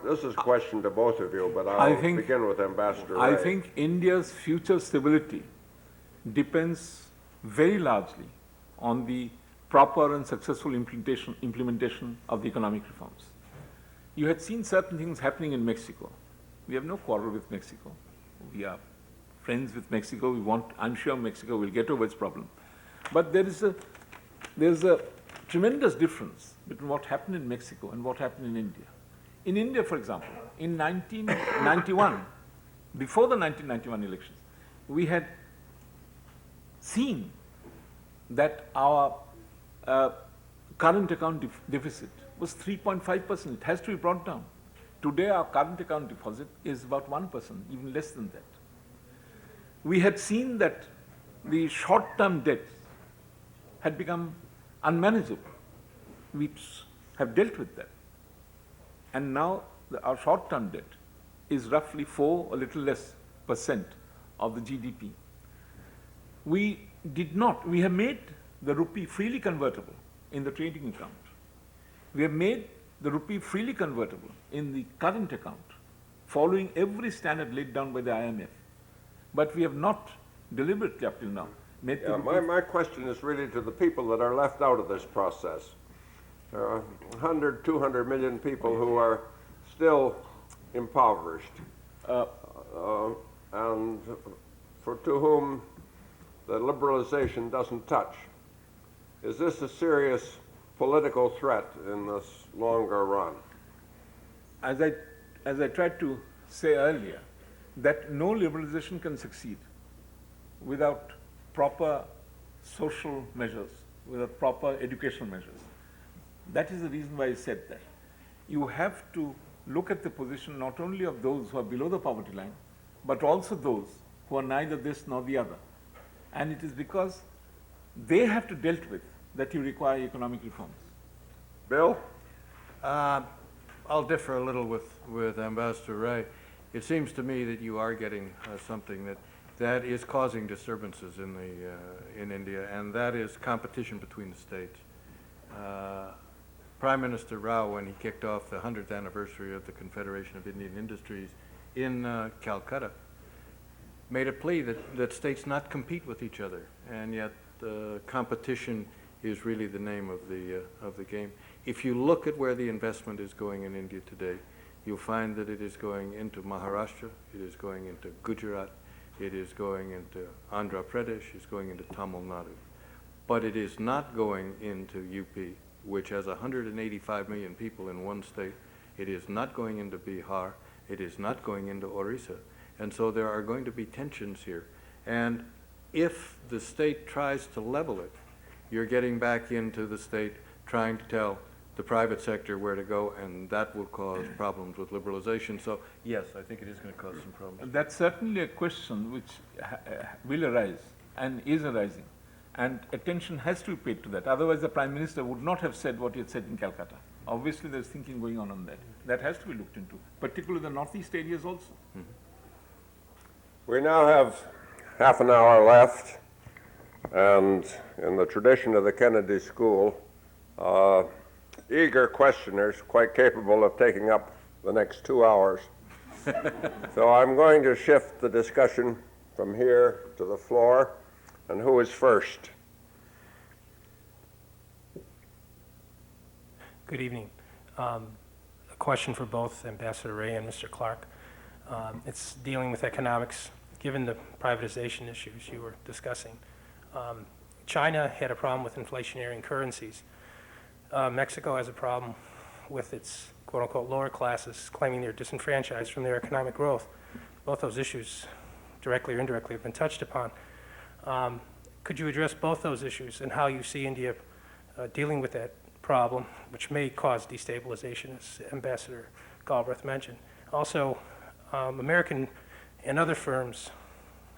This is a question to both of you, but I'll begin with Ambassador Ray. I think India's future stability depends very largely on the proper and successful implementation of the economic reforms. You had seen certain things happening in Mexico. We have no quarrel with Mexico. We are friends with Mexico. I'm sure Mexico will get over its problem. But there's a tremendous difference between what happened in Mexico and what happened in India. In India, for example, in 1991, before the 1991 elections, we had seen that our current account deficit was 3.5%. It has to be brought down. Today, our current account deposit is about 1%, even less than that. We had seen that the short-term debts had become unmanageable. We have dealt with that. And now our short-term debt is roughly 4 or little less % of the GDP. We have made the rupee freely convertible in the trading account. We have made the rupee freely convertible in the current account, following every standard laid down by the IMF. But we have not deliberately up till now made the my question is really to the people that are left out of this process. There are 100, 200 million people who are still impoverished, and to whom the liberalization doesn't touch. Is this a serious political threat in this longer run? As I tried to say earlier, that no liberalization can succeed without proper social measures, without proper educational measures. That is the reason why I said that. You have to look at the position not only of those who are below the poverty line, but also those who are neither this nor the other. And it is because they have to dealt with that you require economic reforms. Bill? I'll differ a little with Ambassador Ray. It seems to me that you are getting something that is causing disturbances in India, and that is competition between the states. Prime Minister Rao, when he kicked off the 100th anniversary of the Confederation of Indian Industries in Calcutta, made a plea that states not compete with each other, and yet competition is really the name of the game. If you look at where the investment is going in India today, you'll find that it is going into Maharashtra, it is going into Gujarat, it is going into Andhra Pradesh, it's going into Tamil Nadu. But it is not going into UP, which has 185 million people in one state. It is not going into Bihar. It is not going into Orissa. And so there are going to be tensions here. And if the state tries to level it, you're getting back into the state trying to tell the private sector where to go, and that will cause problems with liberalization. So yes, I think it is going to cause some problems. That's certainly a question which will arise and is arising, and attention has to be paid to that. Otherwise, the Prime Minister would not have said what he had said in Calcutta. Obviously, there's thinking going on that. That has to be looked into, particularly the northeast areas also. Mm-hmm. We now have half an hour left, and in the tradition of the Kennedy School, eager questioners quite capable of taking up the next 2 hours. So I'm going to shift the discussion from here to the floor. And who is first? Good evening. A question for both Ambassador Ray and Mr. Clark. It's dealing with economics, given the privatization issues you were discussing. China had a problem with inflationary currencies. Mexico has a problem with its quote-unquote lower classes claiming they're disenfranchised from their economic growth. Both those issues, directly or indirectly, have been touched upon. Could you address both those issues and how you see India dealing with that problem, which may cause destabilization, as Ambassador Galbraith mentioned? Also, American and other firms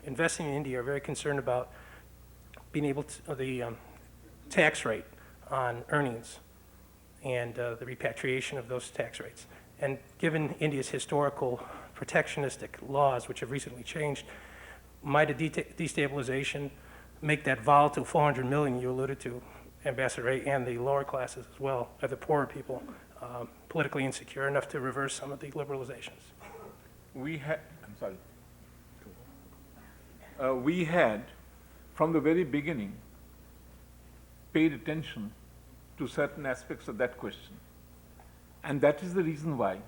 investing in India are very concerned about being able to, the tax rate on earnings and the repatriation of those tax rates. And given India's historical protectionistic laws, which have recently changed, might a destabilization make that volatile 400 million you alluded to, Ambassador Ray, and the lower classes as well, or the poorer people, politically insecure enough to reverse some of the liberalizations? We had, we had, from the very beginning, paid attention to certain aspects of that question. And that is the reason why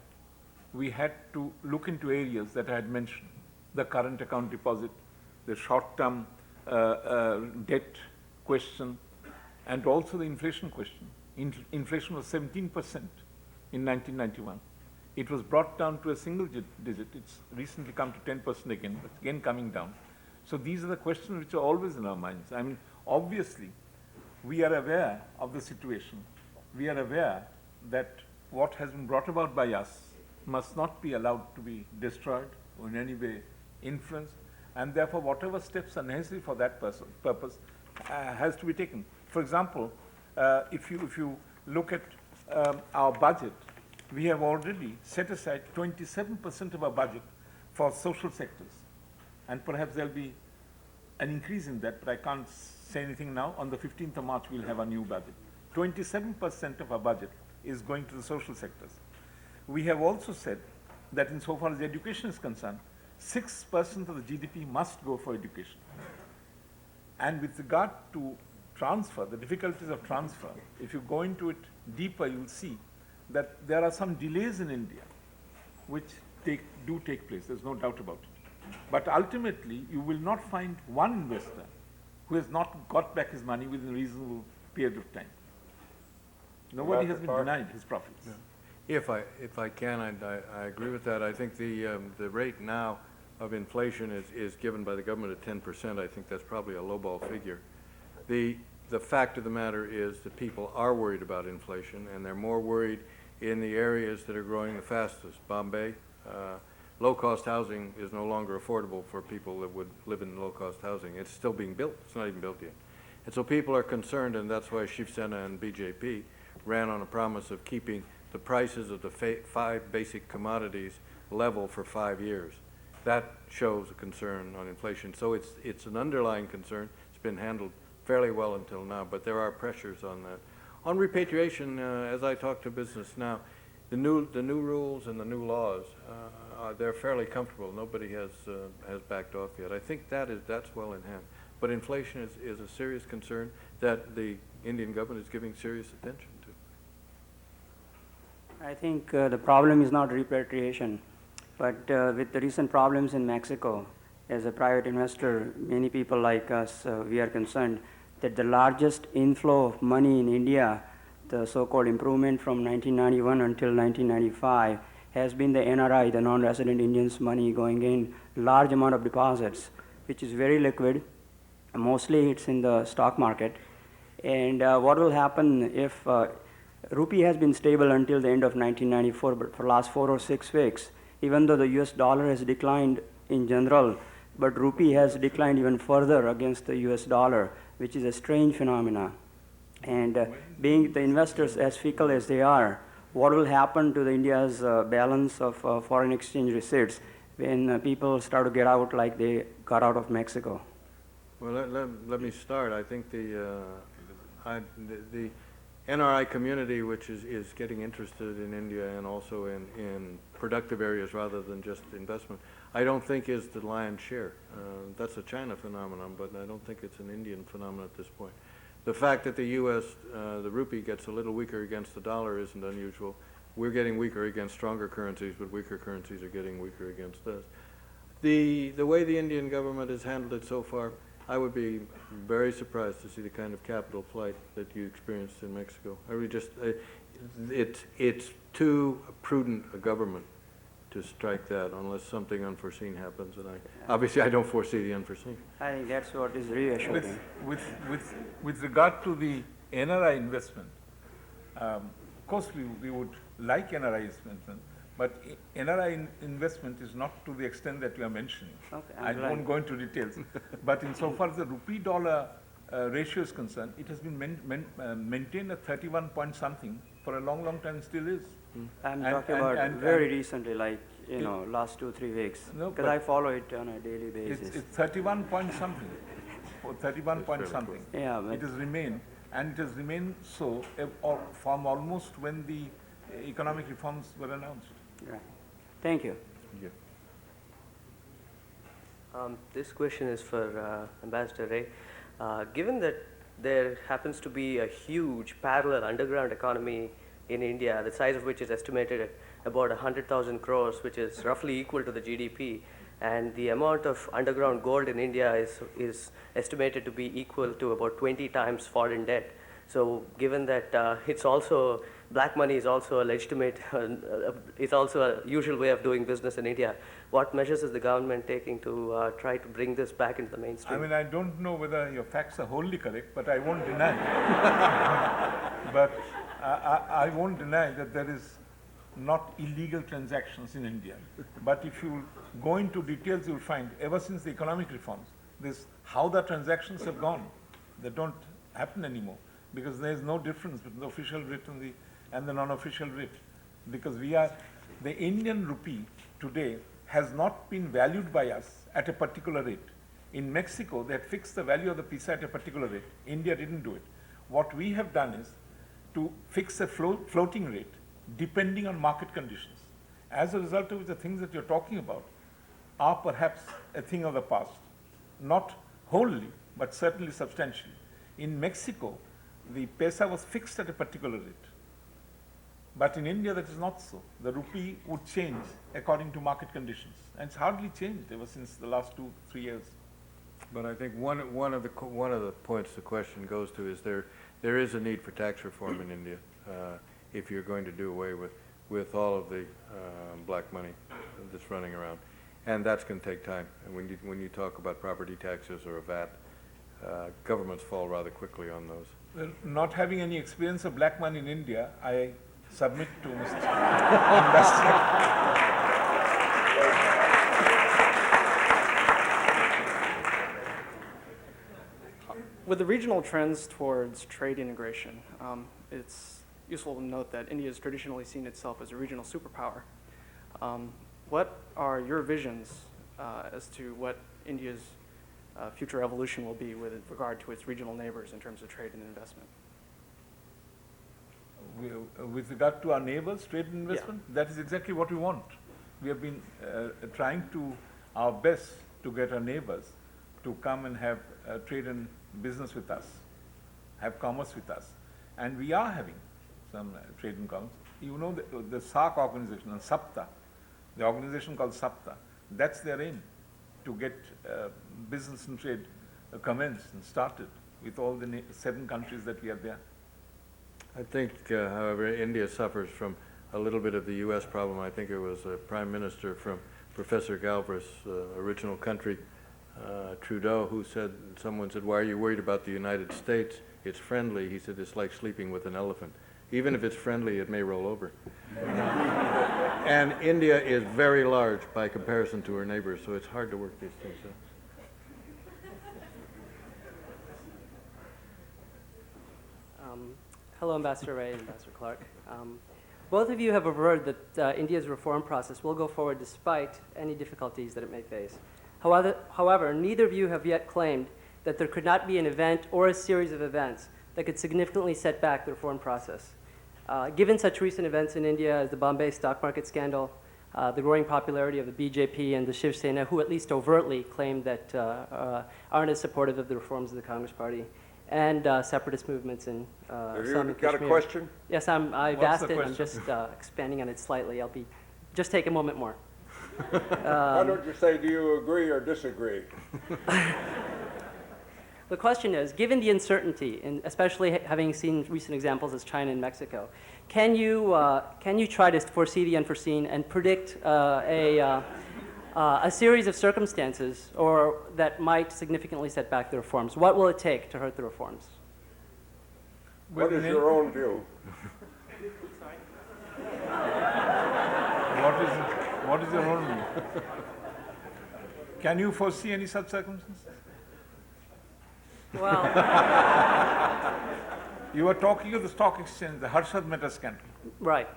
we had to look into areas that I had mentioned: the current account deposit, the short-term debt question, and also the inflation question. inflation was 17% in 1991. It was brought down to a single digit. It's recently come to 10% again, but again coming down. So these are the questions which are always in our minds. I mean, obviously, we are aware of the situation. We are aware that what has been brought about by us must not be allowed to be destroyed or in any way influenced, and therefore whatever steps are necessary for that purpose has to be taken. For example, if you look at our budget, we have already set aside 27% of our budget for social sectors, and perhaps there'll be an increase in that, but I can't say anything now. On the 15th of March, we'll have a new budget. 27% of our budget is going to the social sectors. We have also said that insofar as education is concerned, 6% of the GDP must go for education. And with regard to transfer, the difficulties of transfer, if you go into it deeper, you'll see that there are some delays in India which do take place, there's no doubt about it. But ultimately, you will not find one investor who has not got back his money within a reasonable period of time. Nobody has been denied his profits. Yeah. If I can, I agree with that. I think the rate now of inflation is given by the government at 10%. I think that's probably a lowball figure. The fact of the matter is that people are worried about inflation, and they're more worried in the areas that are growing the fastest. Bombay, low-cost housing is no longer affordable for people that would live in low-cost housing. It's still being built. It's not even built yet. And so people are concerned, and that's why Shiv Sena and BJP ran on a promise of keeping the prices of the 5 basic commodities level for 5 years. That shows a concern on inflation. So it's an underlying concern. It's been handled fairly well until now, but there are pressures on that. On repatriation, as I talk to business now, the new rules and the new laws, they're fairly comfortable. Nobody has backed off yet. I think that's well in hand. But inflation is a serious concern that the Indian government is giving serious attention to. I think the problem is not repatriation, but with the recent problems in Mexico, as a private investor, many people like us, we are concerned that the largest inflow of money in India, the so-called improvement from 1991 until 1995, has been the NRI, the non-resident Indians' money going in, large amount of deposits, which is very liquid. Mostly it's in the stock market. And what will happen if rupee has been stable until the end of 1994, but for the last 4 or 6 weeks, even though the US dollar has declined in general, but rupee has declined even further against the US dollar, which is a strange phenomena. And being the investors as fickle as they are, what will happen to the India's balance of foreign exchange receipts when people start to get out like they got out of Mexico? Well, let me start. I think the NRI community, which is getting interested in India and also in productive areas rather than just investment, I don't think is the lion's share. That's a China phenomenon, but I don't think it's an Indian phenomenon at this point. The fact that the U.S., the rupee gets a little weaker against the dollar isn't unusual. We're getting weaker against stronger currencies, but weaker currencies are getting weaker against us. The way the Indian government has handled it so far, I would be very surprised to see the kind of capital flight that you experienced in Mexico. I really just, it's too prudent a government to strike that unless something unforeseen happens, and obviously I don't foresee the unforeseen. I think that's what is reassuring. With regard to the NRI investment, of course we would like NRI investment, but NRI investment is not to the extent that you are mentioning. Okay, I won't go into details. But insofar as the rupee-dollar ratio is concerned, it has been maintained at 31 point something for a long, long time, and still is. I'm talking about very recently, like, last 2-3 weeks, because I follow it on a daily basis. It's 31 point something, or 31 point something. Yeah, but it has remained, and it has remained so from almost when the economic reforms were announced. right. Thank you. This question is for Ambassador Ray. Given that there happens to be a huge parallel underground economy in India, the size of which is estimated at about 100,000 crores, which is roughly equal to the GDP, and the amount of underground gold in India is estimated to be equal to about 20 times foreign debt. So given that it's also, black money is also a legitimate, it's also a usual way of doing business in India, what measures is the government taking to try to bring this back into the mainstream? I mean, I don't know whether your facts are wholly correct, but I won't deny. But I won't deny that there is not illegal transactions in India. But if you go into details, you'll find ever since the economic reforms, this how the transactions have gone. They don't happen anymore because there is no difference between the official rate and the non-official rate. Because the Indian rupee today has not been valued by us at a particular rate. In Mexico, they had fixed the value of the peso at a particular rate. India didn't do it. What we have done is to fix a floating rate depending on market conditions. As a result of which, the things that you're talking about are perhaps a thing of the past. Not wholly, but certainly substantially. In Mexico, the peso was fixed at a particular rate. But in India, that is not so. The rupee would change according to market conditions. And it's hardly changed ever since the last 2-3 years. But I think one of the points the question goes to is there is a need for tax reform in India if you're going to do away with all of the black money that's running around, and that's going to take time. And when you talk about property taxes or a VAT, governments fall rather quickly on those. Well, not having any experience of black money in India, I submit to Mr. Ambassador. With the regional trends towards trade integration, it's useful to note that India has traditionally seen itself as a regional superpower. What are your visions as to what India's future evolution will be with regard to its regional neighbors in terms of trade and investment? With regard to our neighbors, trade and investment, that is exactly what we want. We have been trying to our best to get our neighbors to come and have trade and business with us, have commerce with us. And we are having some trade and commerce. You know the SAARC organization, and SAPTA, the organization called SAPTA, that's their aim, to get business and trade commenced and started with all the 7 countries that we are there. I think, however, India suffers from a little bit of the U.S. problem. I think it was a prime minister from Professor Galbraith's original country, Trudeau, who said, someone said, why are you worried about the United States? It's friendly. He said, it's like sleeping with an elephant. Even if it's friendly, it may roll over. And India is very large by comparison to her neighbors, so it's hard to work these things out. Hello, Ambassador Ray and Ambassador Clark. Both of you have averred that India's reform process will go forward despite any difficulties that it may face. However, neither of you have yet claimed that there could not be an event or a series of events that could significantly set back the reform process. Given such recent events in India as the Bombay stock market scandal, the growing popularity of the BJP and the Shiv Sena, who at least overtly claim that aren't as supportive of the reforms of the Congress Party, and separatist movements in Have some you got a question? Yes, I've What's asked the it. I'm question? just expanding on it slightly. Just take a moment more. Why don't you say, do you agree or disagree? The question is, given the uncertainty, and especially having seen recent examples as China and Mexico, can you try to foresee the unforeseen and predict a series of circumstances that might significantly set back the reforms? What will it take to hurt the reforms? What is your own view? What is your own view? Can you foresee any such circumstances? Well, You were talking of the stock exchange, the Harshad Mehta scandal. right.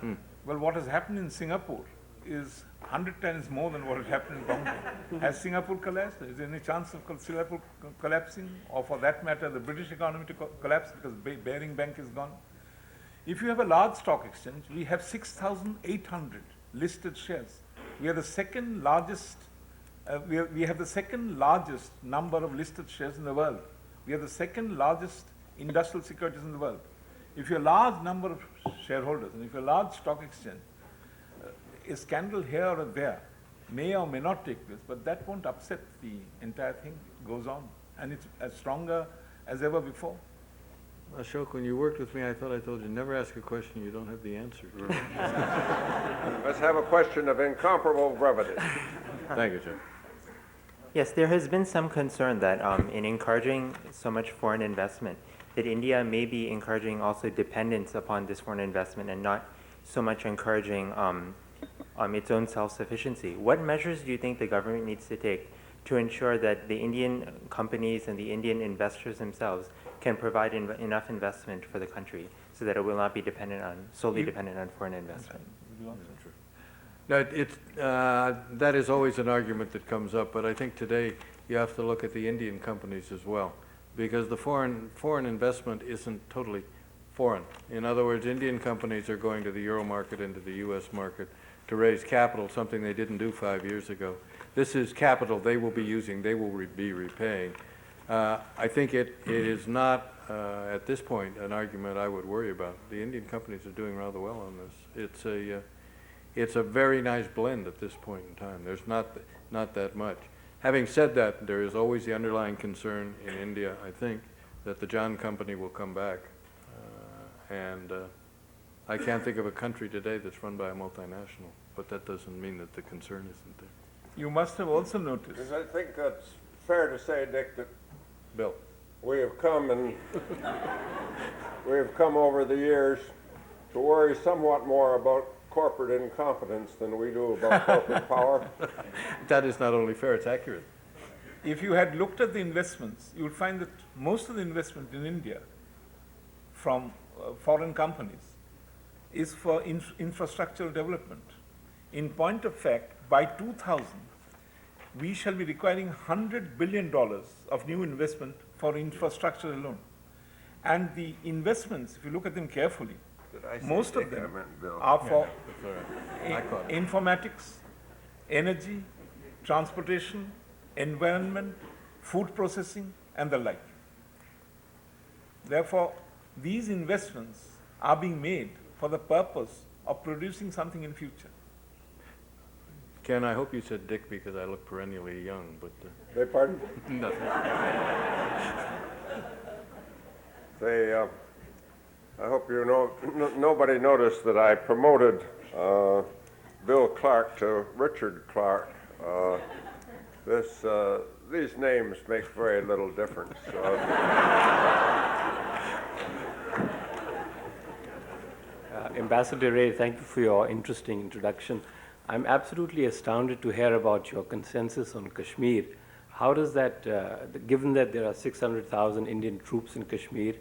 Well, what has happened in Singapore is 100 times more than what has happened in Bombay. Has Singapore collapsed? Is there any chance of Singapore collapsing? Or for that matter, the British economy to collapse because Bearing Bank is gone? If you have a large stock exchange, we have 6,800 listed shares. We are the second largest, we have the second largest number of listed shares in the world. We are the second largest industrial securities in the world. If you're a large number of shareholders, and if you're a large stock exchange, a scandal here or there may or may not take place, but that won't upset the entire thing. It goes on, and it's as stronger as ever before. Ashok, when you worked with me, I thought I told you, never ask a question you don't have the answer to. Let's have a question of incomparable brevity. Thank you, Chair. Yes, there has been some concern that in encouraging so much foreign investment, that India may be encouraging also dependence upon this foreign investment and not so much encouraging its own self-sufficiency. What measures do you think the government needs to take to ensure that the Indian companies and the Indian investors themselves can provide enough investment for the country so that it will not be solely dependent on foreign investment? No, that is always an argument that comes up, but I think today you have to look at the Indian companies as well, because the foreign investment isn't totally foreign. In other words, Indian companies are going to the Euro market and to the US market to raise capital, something they didn't do 5 years ago. This is capital they will be using, they will be repaying. I think it is not, at this point, an argument I would worry about. The Indian companies are doing rather well on this. It's a very nice blend at this point in time. There's not that much. Having said that, there is always the underlying concern in India, I think, that the John Company will come back. I can't think of a country today that's run by a multinational, but that doesn't mean that the concern isn't there. You must have also noticed. Because I think that's fair to say, Dick, that Bill. we have come over the years to worry somewhat more about corporate incompetence than we do about corporate power. That is not only fair, it's accurate. If you had looked at the investments, you would find that most of the investment in India from foreign companies is for infrastructural development. In point of fact, by 2000, we shall be requiring $100 billion of new investment for infrastructure alone. And the investments, if you look at them carefully, most of them are for informatics, energy, transportation, environment, food processing, and the like. Therefore, these investments are being made for the purpose of producing something in future. Ken, I hope you said Dick because I look perennially young, but... Beg pardon? Nothing. I hope you know, nobody noticed that I promoted Bill Clark to Richard Clark. These names make very little difference. Ambassador Ray, thank you for your interesting introduction. I'm absolutely astounded to hear about your consensus on Kashmir. How does that, given that there are 600,000 Indian troops in Kashmir,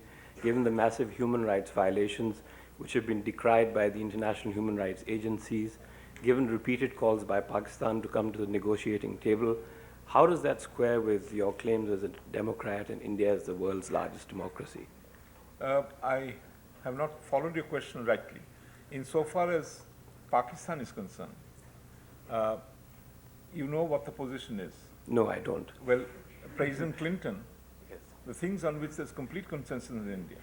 given the massive human rights violations which have been decried by the international human rights agencies, given repeated calls by Pakistan to come to the negotiating table, how does that square with your claims as a Democrat and India as the world's largest democracy? I have not followed your question rightly. Insofar as Pakistan is concerned, you know what the position is. No, I don't. Well, President Clinton, the things on which there's complete consensus in India,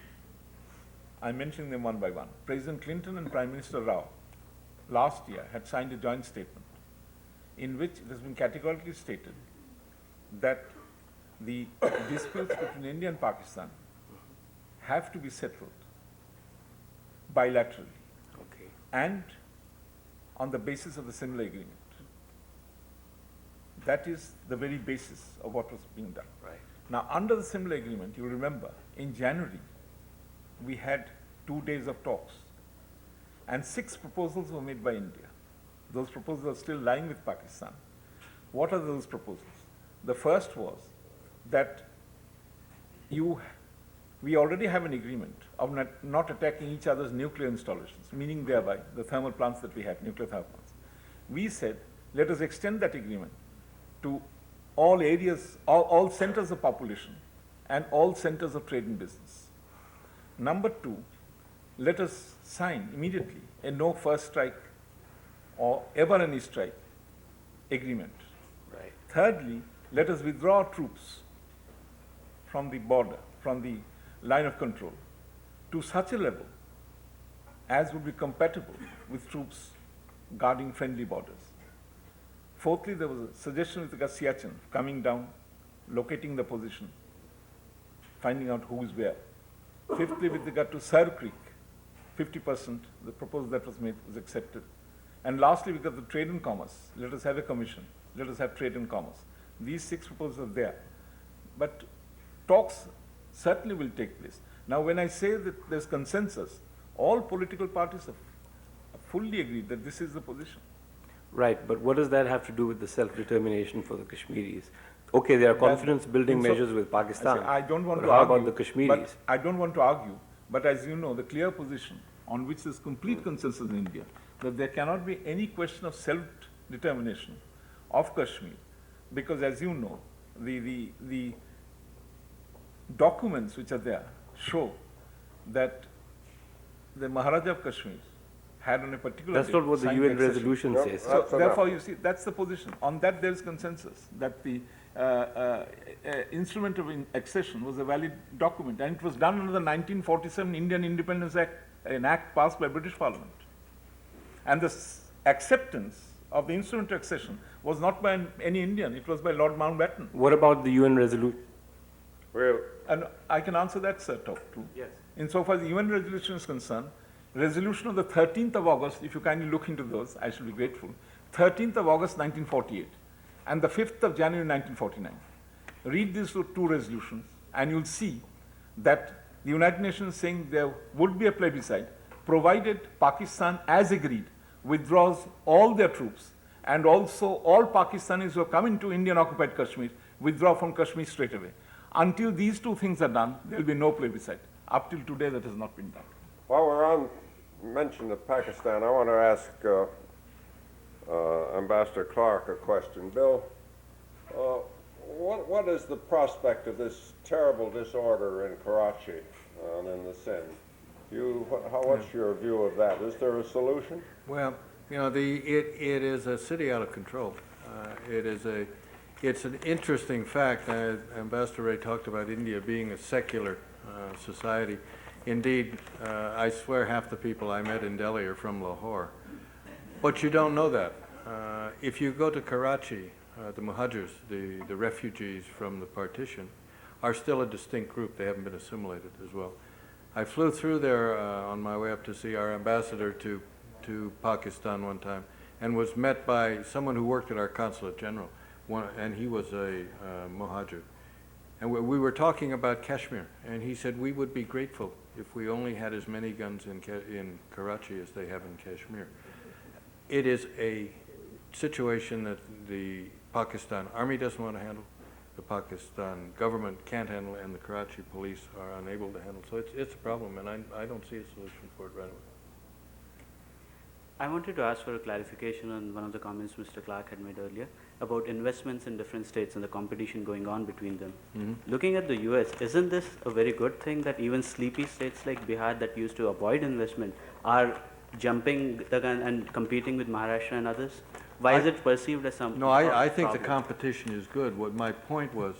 I'm mentioning them one by one. President Clinton and Prime Minister Rao last year had signed a joint statement in which it has been categorically stated that the disputes between India and Pakistan have to be settled bilaterally and on the basis of the Simla Agreement. That is the very basis of what was being done. Right. Now, under the Simla Agreement, you remember, in January, we had 2 days of talks, and 6 proposals were made by India. Those proposals are still lying with Pakistan. What are those proposals? The first was that we already have an agreement of not attacking each other's nuclear installations, meaning thereby the thermal plants that we had, nuclear thermal plants. We said, let us extend that agreement to all areas, all centers of population and all centers of trade and business. Number 2, let us sign immediately a no first strike or ever any strike agreement. Right. Thirdly, let us withdraw troops from the border, from the line of control, to such a level as would be compatible with troops guarding friendly borders. Fourthly, there was a suggestion with regard to Siachen, coming down, locating the position, finding out who is where. Fifthly, with regard to Sar Creek, 50%, the proposal that was made was accepted. And lastly, because of trade and commerce, let us have a commission, let us have trade and commerce. These 6 proposals are there. But talks certainly will take place. Now, when I say that there's consensus, all political parties have fully agreed that this is the position. Right, but what does that have to do with the self-determination for the Kashmiris? Okay, there are confidence-building measures with Pakistan. I don't want but to how argue. about the Kashmiris? But I don't want to argue. But as you know, the clear position on which there's complete consensus in India, that there cannot be any question of self-determination of Kashmir, because as you know, the documents which are there show that the Maharaja of Kashmir had on a particular That's not what the signed UN accession. resolution No, says. So That's therefore, enough. you see, that's the position. On that, there is consensus that the instrument of accession was a valid document, and it was done under the 1947 Indian Independence Act, an act passed by British Parliament. And the acceptance of the instrument of accession was not by any Indian; it was by Lord Mountbatten. What about the UN resolution? Well, And I can answer that, sir, too. Yes. Insofar as the UN resolution is concerned, resolution of the 13th of August, if you kindly look into those, I shall be grateful. 13th of August 1948 and the 5th of January 1949. Read these two resolutions and you'll see that the United Nations is saying there would be a plebiscite provided Pakistan, as agreed, withdraws all their troops, and also all Pakistanis who have come into Indian occupied Kashmir withdraw from Kashmir straight away. Until these two things are done, there will be no plebiscite. Up till today, that has not been done. while we're on mention of Pakistan, I want to ask Ambassador Clark a question. Bill, what is the prospect of this terrible disorder in Karachi and in the Sindh? What's your view of that? Is there a solution? Well, you know, it is a city out of control. It's an interesting fact. Ambassador Ray talked about India being a secular society. Indeed, I swear half the people I met in Delhi are from Lahore. But you don't know that. If you go to Karachi, the Muhajirs, the refugees from the partition, are still a distinct group. They haven't been assimilated as well. I flew through there on my way up to see our ambassador to Pakistan one time, and was met by someone who worked at our consulate general, and he was a Muhajir. And we were talking about Kashmir, and he said we would be grateful if we only had as many guns in Karachi as they have in Kashmir. It is a situation that the Pakistan Army doesn't want to handle, the Pakistan government can't handle, and the Karachi police are unable to handle. So it's a problem, and I don't see a solution for it right away. I wanted to ask for a clarification on one of the comments Mr. Clark had made earlier about investments in different states and the competition going on between them. Mm-hmm. Looking at the US, isn't this a very good thing that even sleepy states like Bihar that used to avoid investment are jumping the gun and competing with Maharashtra and others? Why is it perceived as some No, I think the problem? competition is good. What my point was,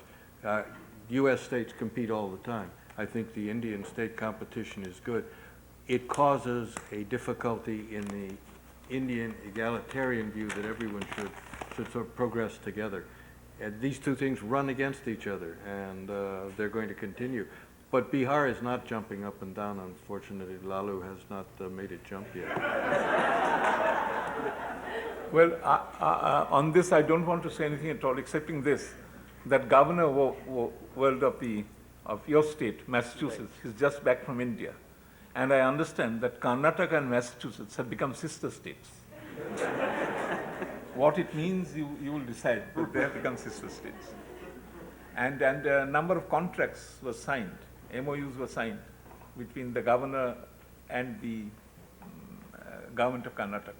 U.S. states compete all the time. I think the Indian state competition is good. It causes a difficulty in the Indian egalitarian view that everyone should sort of progress together. And these two things run against each other, and they're going to continue. But Bihar is not jumping up and down, unfortunately. Lalu has not made it jump yet. Well, on this, I don't want to say anything at all, excepting this, that Governor World of your state, Massachusetts, is just back from India. And I understand that Karnataka and Massachusetts have become sister states. What it means, you will decide, but they have become sister states. And a number of contracts were signed, MOUs were signed between the governor and the government of Karnataka.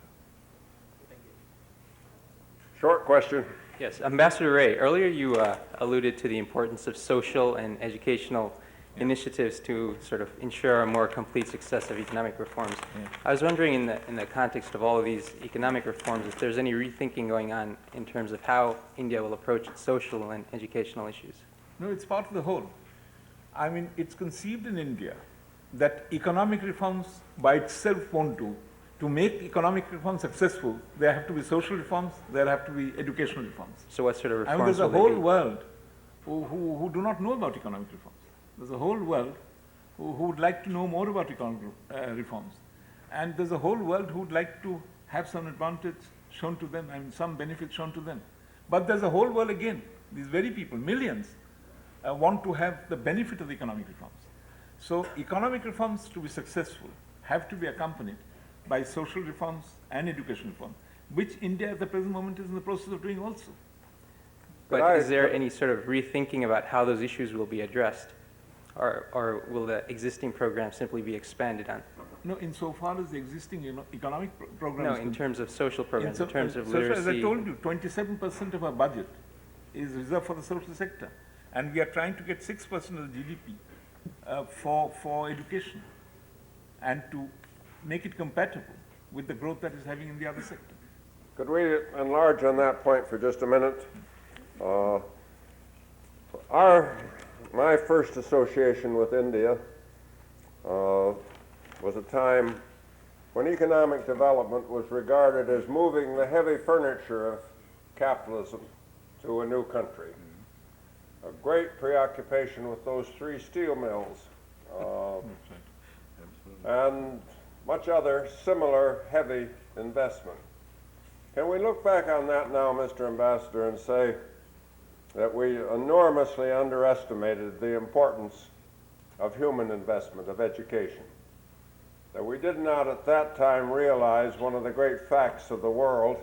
Short question. Yes, Ambassador Ray, earlier you alluded to the importance of social and educational initiatives to sort of ensure a more complete success of economic reforms. I was wondering in the context of all of these economic reforms, if there's any rethinking going on in terms of how India will approach its social and educational issues. No, it's part of the whole. I mean, it's conceived in India that economic reforms by itself won't do. To make economic reforms successful, there have to be social reforms, there have to be educational reforms. So what sort of I reforms mean, there's a will they whole be? world who do not know about economic reforms. There's a whole world who would like to know more about economic reforms. And there's a whole world who would like to have some advantage shown to them and some benefit shown to them. But there's a whole world again, these very people, millions, want to have the benefit of the economic reforms. So economic reforms, to be successful, have to be accompanied by social reforms and education reform, which India at the present moment is in the process of doing also. But is there any sort of rethinking about how those issues will be addressed? Or will the existing program simply be expanded on? No, insofar as the existing economic programs. No, in terms of social programs, in terms of literacy. As I told you, 27% of our budget is reserved for the social sector. And we are trying to get 6% of the GDP for education and to make it compatible with the growth that is having in the other sector. Could we enlarge on that point for just a minute? My first association with India was a time when economic development was regarded as moving the heavy furniture of capitalism to a new country. A great preoccupation with those 3 steel mills and much other similar heavy investment. Can we look back on that now, Mr. Ambassador, and say that we enormously underestimated the importance of human investment, of education? That we did not at that time realize one of the great facts of the world,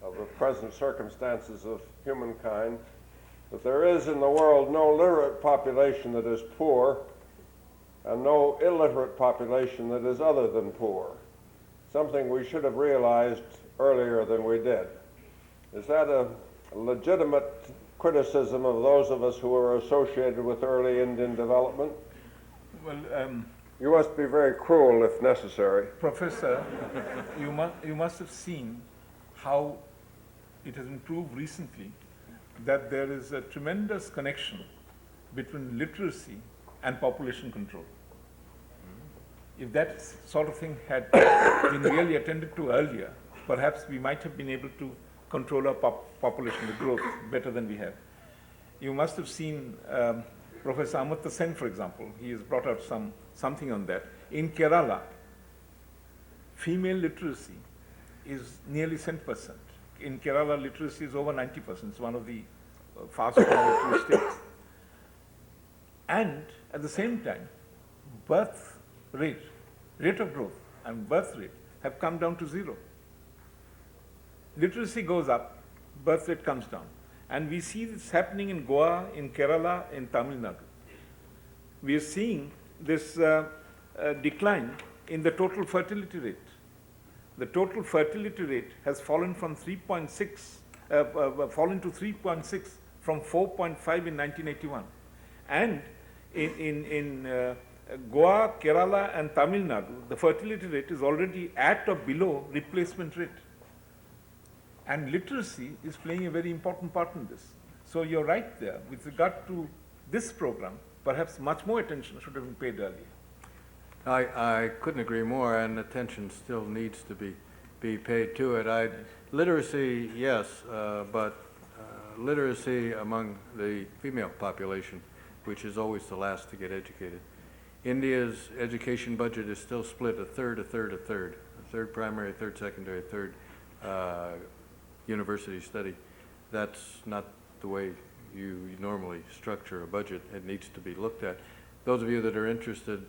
of the present circumstances of humankind, that there is in the world no literate population that is poor and no illiterate population that is other than poor. Something we should have realized earlier than we did. Is that a legitimate criticism of those of us who are associated with early Indian development? Well, you must be very cruel if necessary. Professor, you must have seen how it has improved recently, that there is a tremendous connection between literacy and population control. If that sort of thing had been really attended to earlier, perhaps we might have been able to control our population, the growth, better than we have. You must have seen Professor Amartya Sen, for example. He has brought out something on that. In Kerala, female literacy is nearly 10%. In Kerala, literacy is over 90%. It's one of the fastest growing states. And at the same time, birth rate of growth and birth rate have come down to 0. Literacy goes up, birth rate comes down. And we see this happening in Goa, in Kerala, in Tamil Nadu. We are seeing this decline in the total fertility rate. The total fertility rate has fallen from 3.6, fallen to 3.6 from 4.5 in 1981. And in Goa, Kerala, and Tamil Nadu, the fertility rate is already at or below replacement rate. And literacy is playing a very important part in this. So you're right there. With regard to this program, perhaps much more attention should have been paid earlier. I couldn't agree more, and attention still needs to be paid to it. Literacy, yes, but literacy among the female population, which is always the last to get educated. India's education budget is still split a third, a third, a third. A third primary, a third secondary, a third university study. That's not the way you normally structure a budget. It needs to be looked at. Those of you that are interested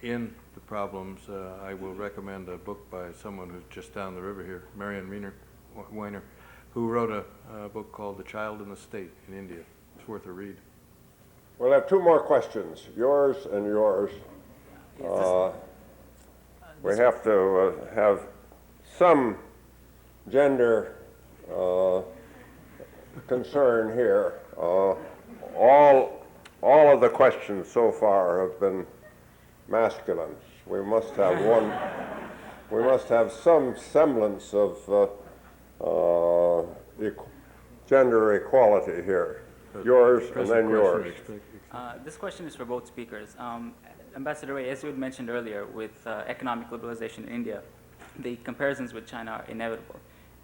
in the problems, I will recommend a book by someone who's just down the river here, Marion Weiner, who wrote a book called The Child and the State in India. It's worth a read. We'll have 2 more questions, yours and yours. We have to have some gender concern here. All of the questions so far have been masculine. We must have one. We must have some semblance of gender equality here. Yours and then yours. This question is for both speakers. Ambassador Ray, as you had mentioned earlier, with economic liberalization in India, the comparisons with China are inevitable.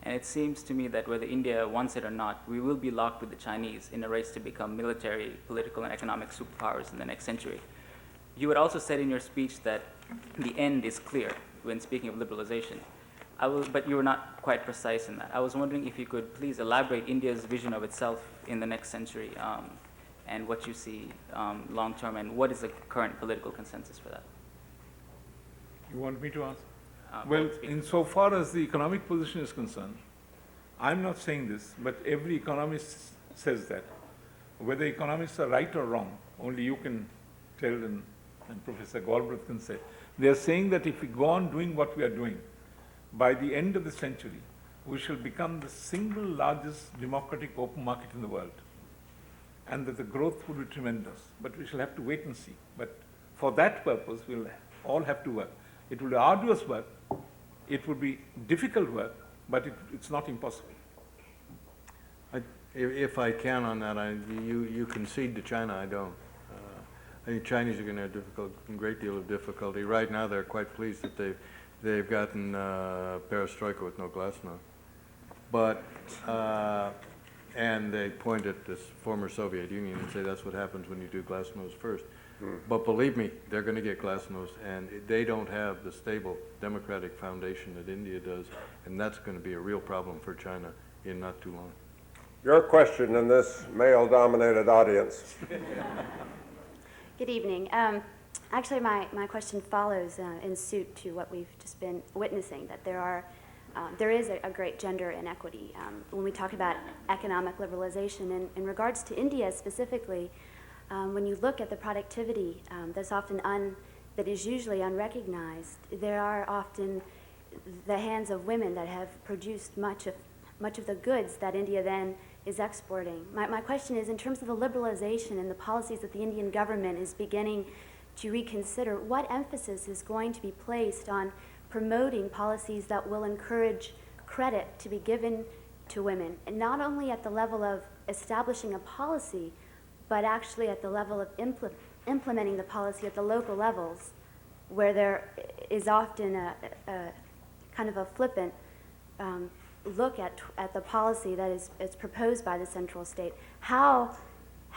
And it seems to me that whether India wants it or not, we will be locked with the Chinese in a race to become military, political, and economic superpowers in the next century. You had also said in your speech that the end is clear when speaking of liberalization. But you were not quite precise in that. I was wondering if you could please elaborate India's vision of itself in the next century and what you see long term, and what is the current political consensus for that? You want me to answer? Well, Well, insofar as the economic position is concerned, I'm not saying this, but every economist says that. Whether economists are right or wrong, only you can tell, and Professor Galbraith can say. They are saying that if we go on doing what we are doing, by the end of the century, we shall become the single largest democratic open market in the world, and that the growth will be tremendous. But we shall have to wait and see. But for that purpose, we'll all have to work. It will be arduous work, it will be difficult work, but it's not impossible. If I can on that, you concede to China, I don't. I think Chinese are going to have a great deal of difficulty. Right now, they're quite pleased that they've gotten perestroika with no glasnost. But, and they point at this former Soviet Union and say that's what happens when you do glasnost first. But believe me, they're going to get glasnost, and they don't have the stable democratic foundation that India does, and that's going to be a real problem for China in not too long. Your question in this male-dominated audience. Good evening. Actually, my question follows in suit to what we've just been witnessing, that there is a great gender inequity. When we talk about economic liberalization, and in regards to India specifically, when you look at the productivity that is usually unrecognized, there are often the hands of women that have produced much of the goods that India then is exporting. My question is, in terms of the liberalization and the policies that the Indian government is beginning to reconsider, what emphasis is going to be placed on promoting policies that will encourage credit to be given to women, and not only at the level of establishing a policy, but actually at the level of implementing the policy at the local levels, where there is often a kind of a flippant look at the policy that is proposed by the central state. How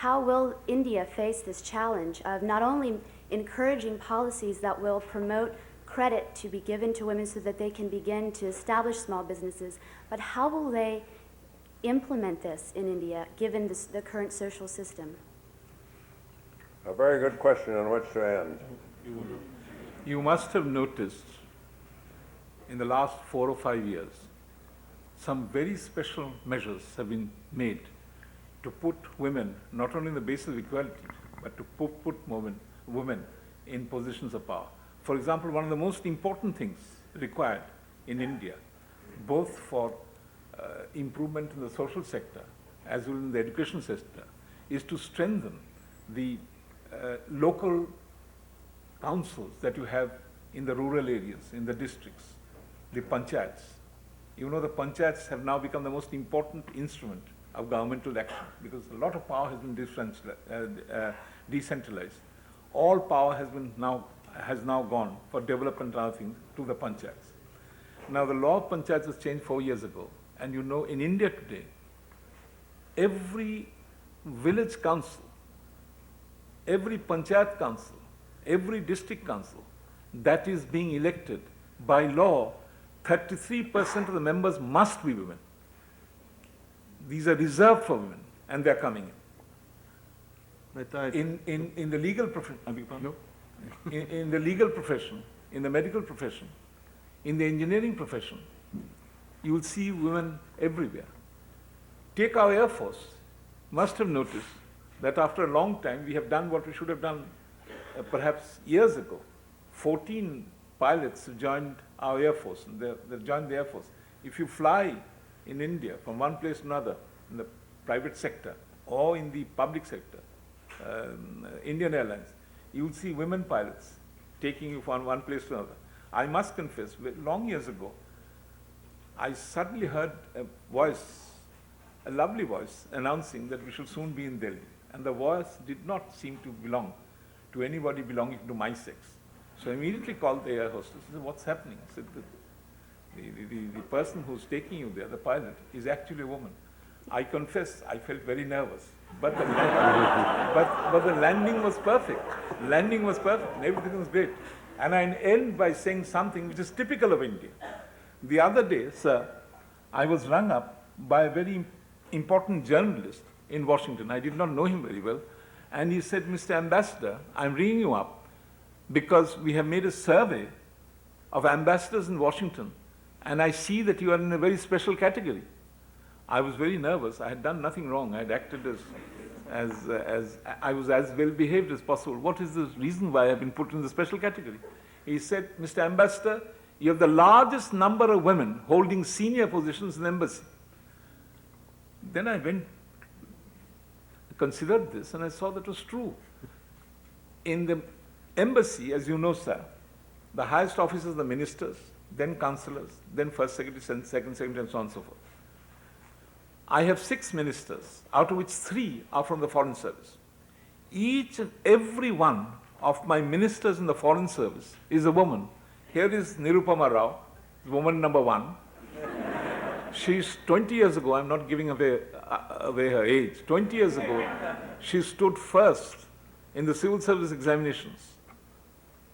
will India face this challenge of not only encouraging policies that will promote credit to be given to women so that they can begin to establish small businesses, but how will they implement this in India, given the current social system? A very good question on which to end. You must have noticed in the last 4 or 5 years, some very special measures have been made to put women, not only in the basis of equality, but to put women in positions of power. For example, one of the most important things required in India, both for improvement in the social sector as well as in the education sector, is to strengthen the local councils that you have in the rural areas, in the districts, the Panchayats. You know, the Panchayats have now become the most important instrument of governmental action because a lot of power has been decentralized. All power has now gone for development and other things to the Panchayats. Now, the law of Panchayats was changed 4 years ago, and you know, in India today, every village council, every Panchayat council, every district council that is being elected by law, 33% of the members must be women. These are reserved for women, and they're coming in. In the legal profession, in the legal profession, in the medical profession, in the engineering profession, you will see women everywhere. Take our Air Force. Must have noticed that after a long time, we have done what we should have done perhaps years ago. 14 pilots joined our Air Force, and they joined the Air Force. If you fly in India from one place to another, in the private sector or in the public sector, Indian Airlines, you will see women pilots taking you from one place to another. I must confess, long years ago, I suddenly heard a voice, a lovely voice, announcing that we should soon be in Delhi. And the voice did not seem to belong to anybody belonging to my sex. So I immediately called the air hostess and said, what's happening? I said, the person who's taking you there, the pilot, is actually a woman. I confess, I felt very nervous. But the, but the landing was perfect. Landing was perfect, and everything was great. And I end by saying something which is typical of India. The other day, sir, I was rung up by a very important journalist in Washington. I did not know him very well. And he said, Mr. Ambassador, I'm ringing you up because we have made a survey of ambassadors in Washington, and I see that you are in a very special category. I was very nervous. I had done nothing wrong. I had acted as I was as well behaved as possible. What is the reason why I have been put in the special category? He said, Mr. Ambassador, you have the largest number of women holding senior positions in the embassy. Then I went, considered this, and I saw that was true. In the embassy, as you know, sir, the highest officers are the ministers, then councillors, then first secretary, second secretary, and so on and so forth. I have 6 ministers, out of which 3 are from the Foreign Service. Each and every one of my ministers in the Foreign Service is a woman. Here is Nirupama Rao, woman number 1. She's 20 years ago, I'm not giving away her age, 20 years ago, she stood first in the civil service examinations,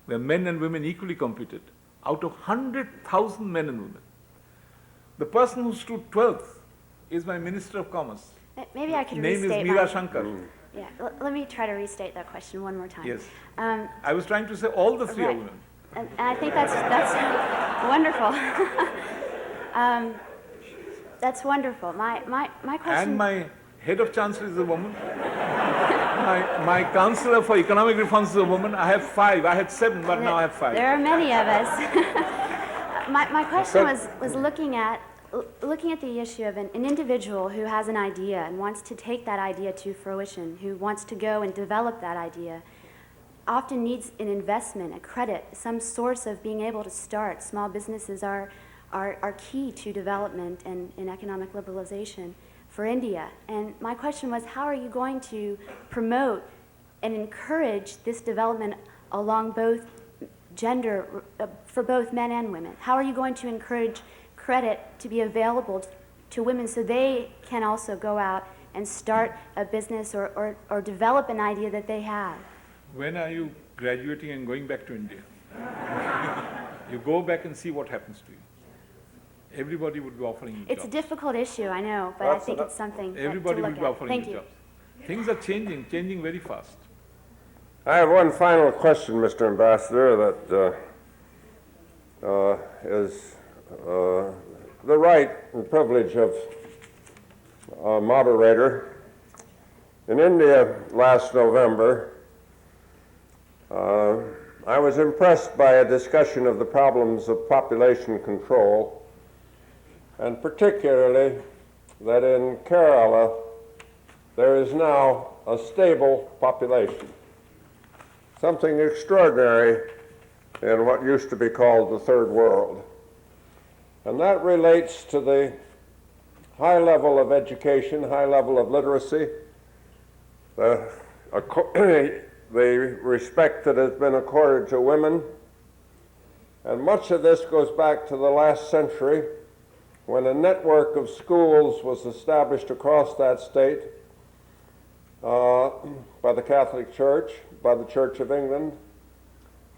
where men and women equally competed, out of 100,000 men and women. The person who stood 12th is my Minister of Commerce. Maybe I could Name restate is Meera Shankar. Yeah, let me try to restate that question one more time. Yes. I was trying to say all the 3 are right. women. And I think that's wonderful. That's wonderful. My question... And my head of chancellor is a woman. my councillor for economic reforms is a woman. I have 5. I had 7, but now I have 5. There are many of us. my question was looking at the issue of an individual who has an idea and wants to take that idea to fruition, who wants to go and develop that idea, often needs an investment, a credit, some source of being able to start. Small businesses are key to development and economic liberalization for India. And my question was, how are you going to promote and encourage this development along both gender, for both men and women? How are you going to encourage credit to be available to women so they can also go out and start a business or develop an idea that they have? When are you graduating and going back to India? You go back and see what happens to you. Everybody would be offering you jobs. It's a difficult issue, I know, but I think it's something Everybody to will look be at. offering Thank you you. jobs. Things are changing very fast. I have one final question, Mr. Ambassador, that is the right and privilege of a moderator. In India last November, I was impressed by a discussion of the problems of population control, and particularly that in Kerala there is now a stable population, something extraordinary in what used to be called the Third World. And that relates to the high level of education, high level of literacy, the respect that has been accorded to women. And much of this goes back to the last century, when a network of schools was established across that state by the Catholic Church, by the Church of England.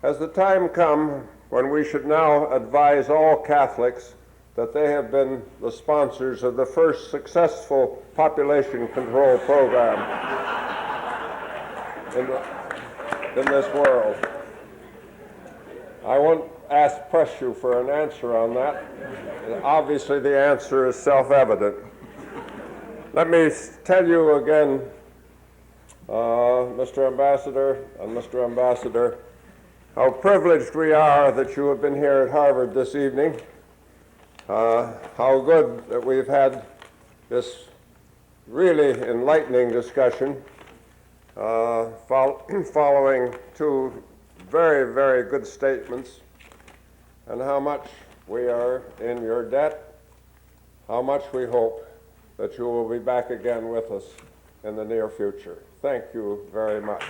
Has the time come when we should now advise all Catholics that they have been the sponsors of the first successful population control program in this world? I won't press you for an answer on that. Obviously, the answer is self-evident. Let me tell you again, Mr. Ambassador and Mr. Ambassador, how privileged we are that you have been here at Harvard this evening. How good that we've had this really enlightening discussion following 2 very, very good statements, and how much we are in your debt, how much we hope that you will be back again with us in the near future. Thank you very much.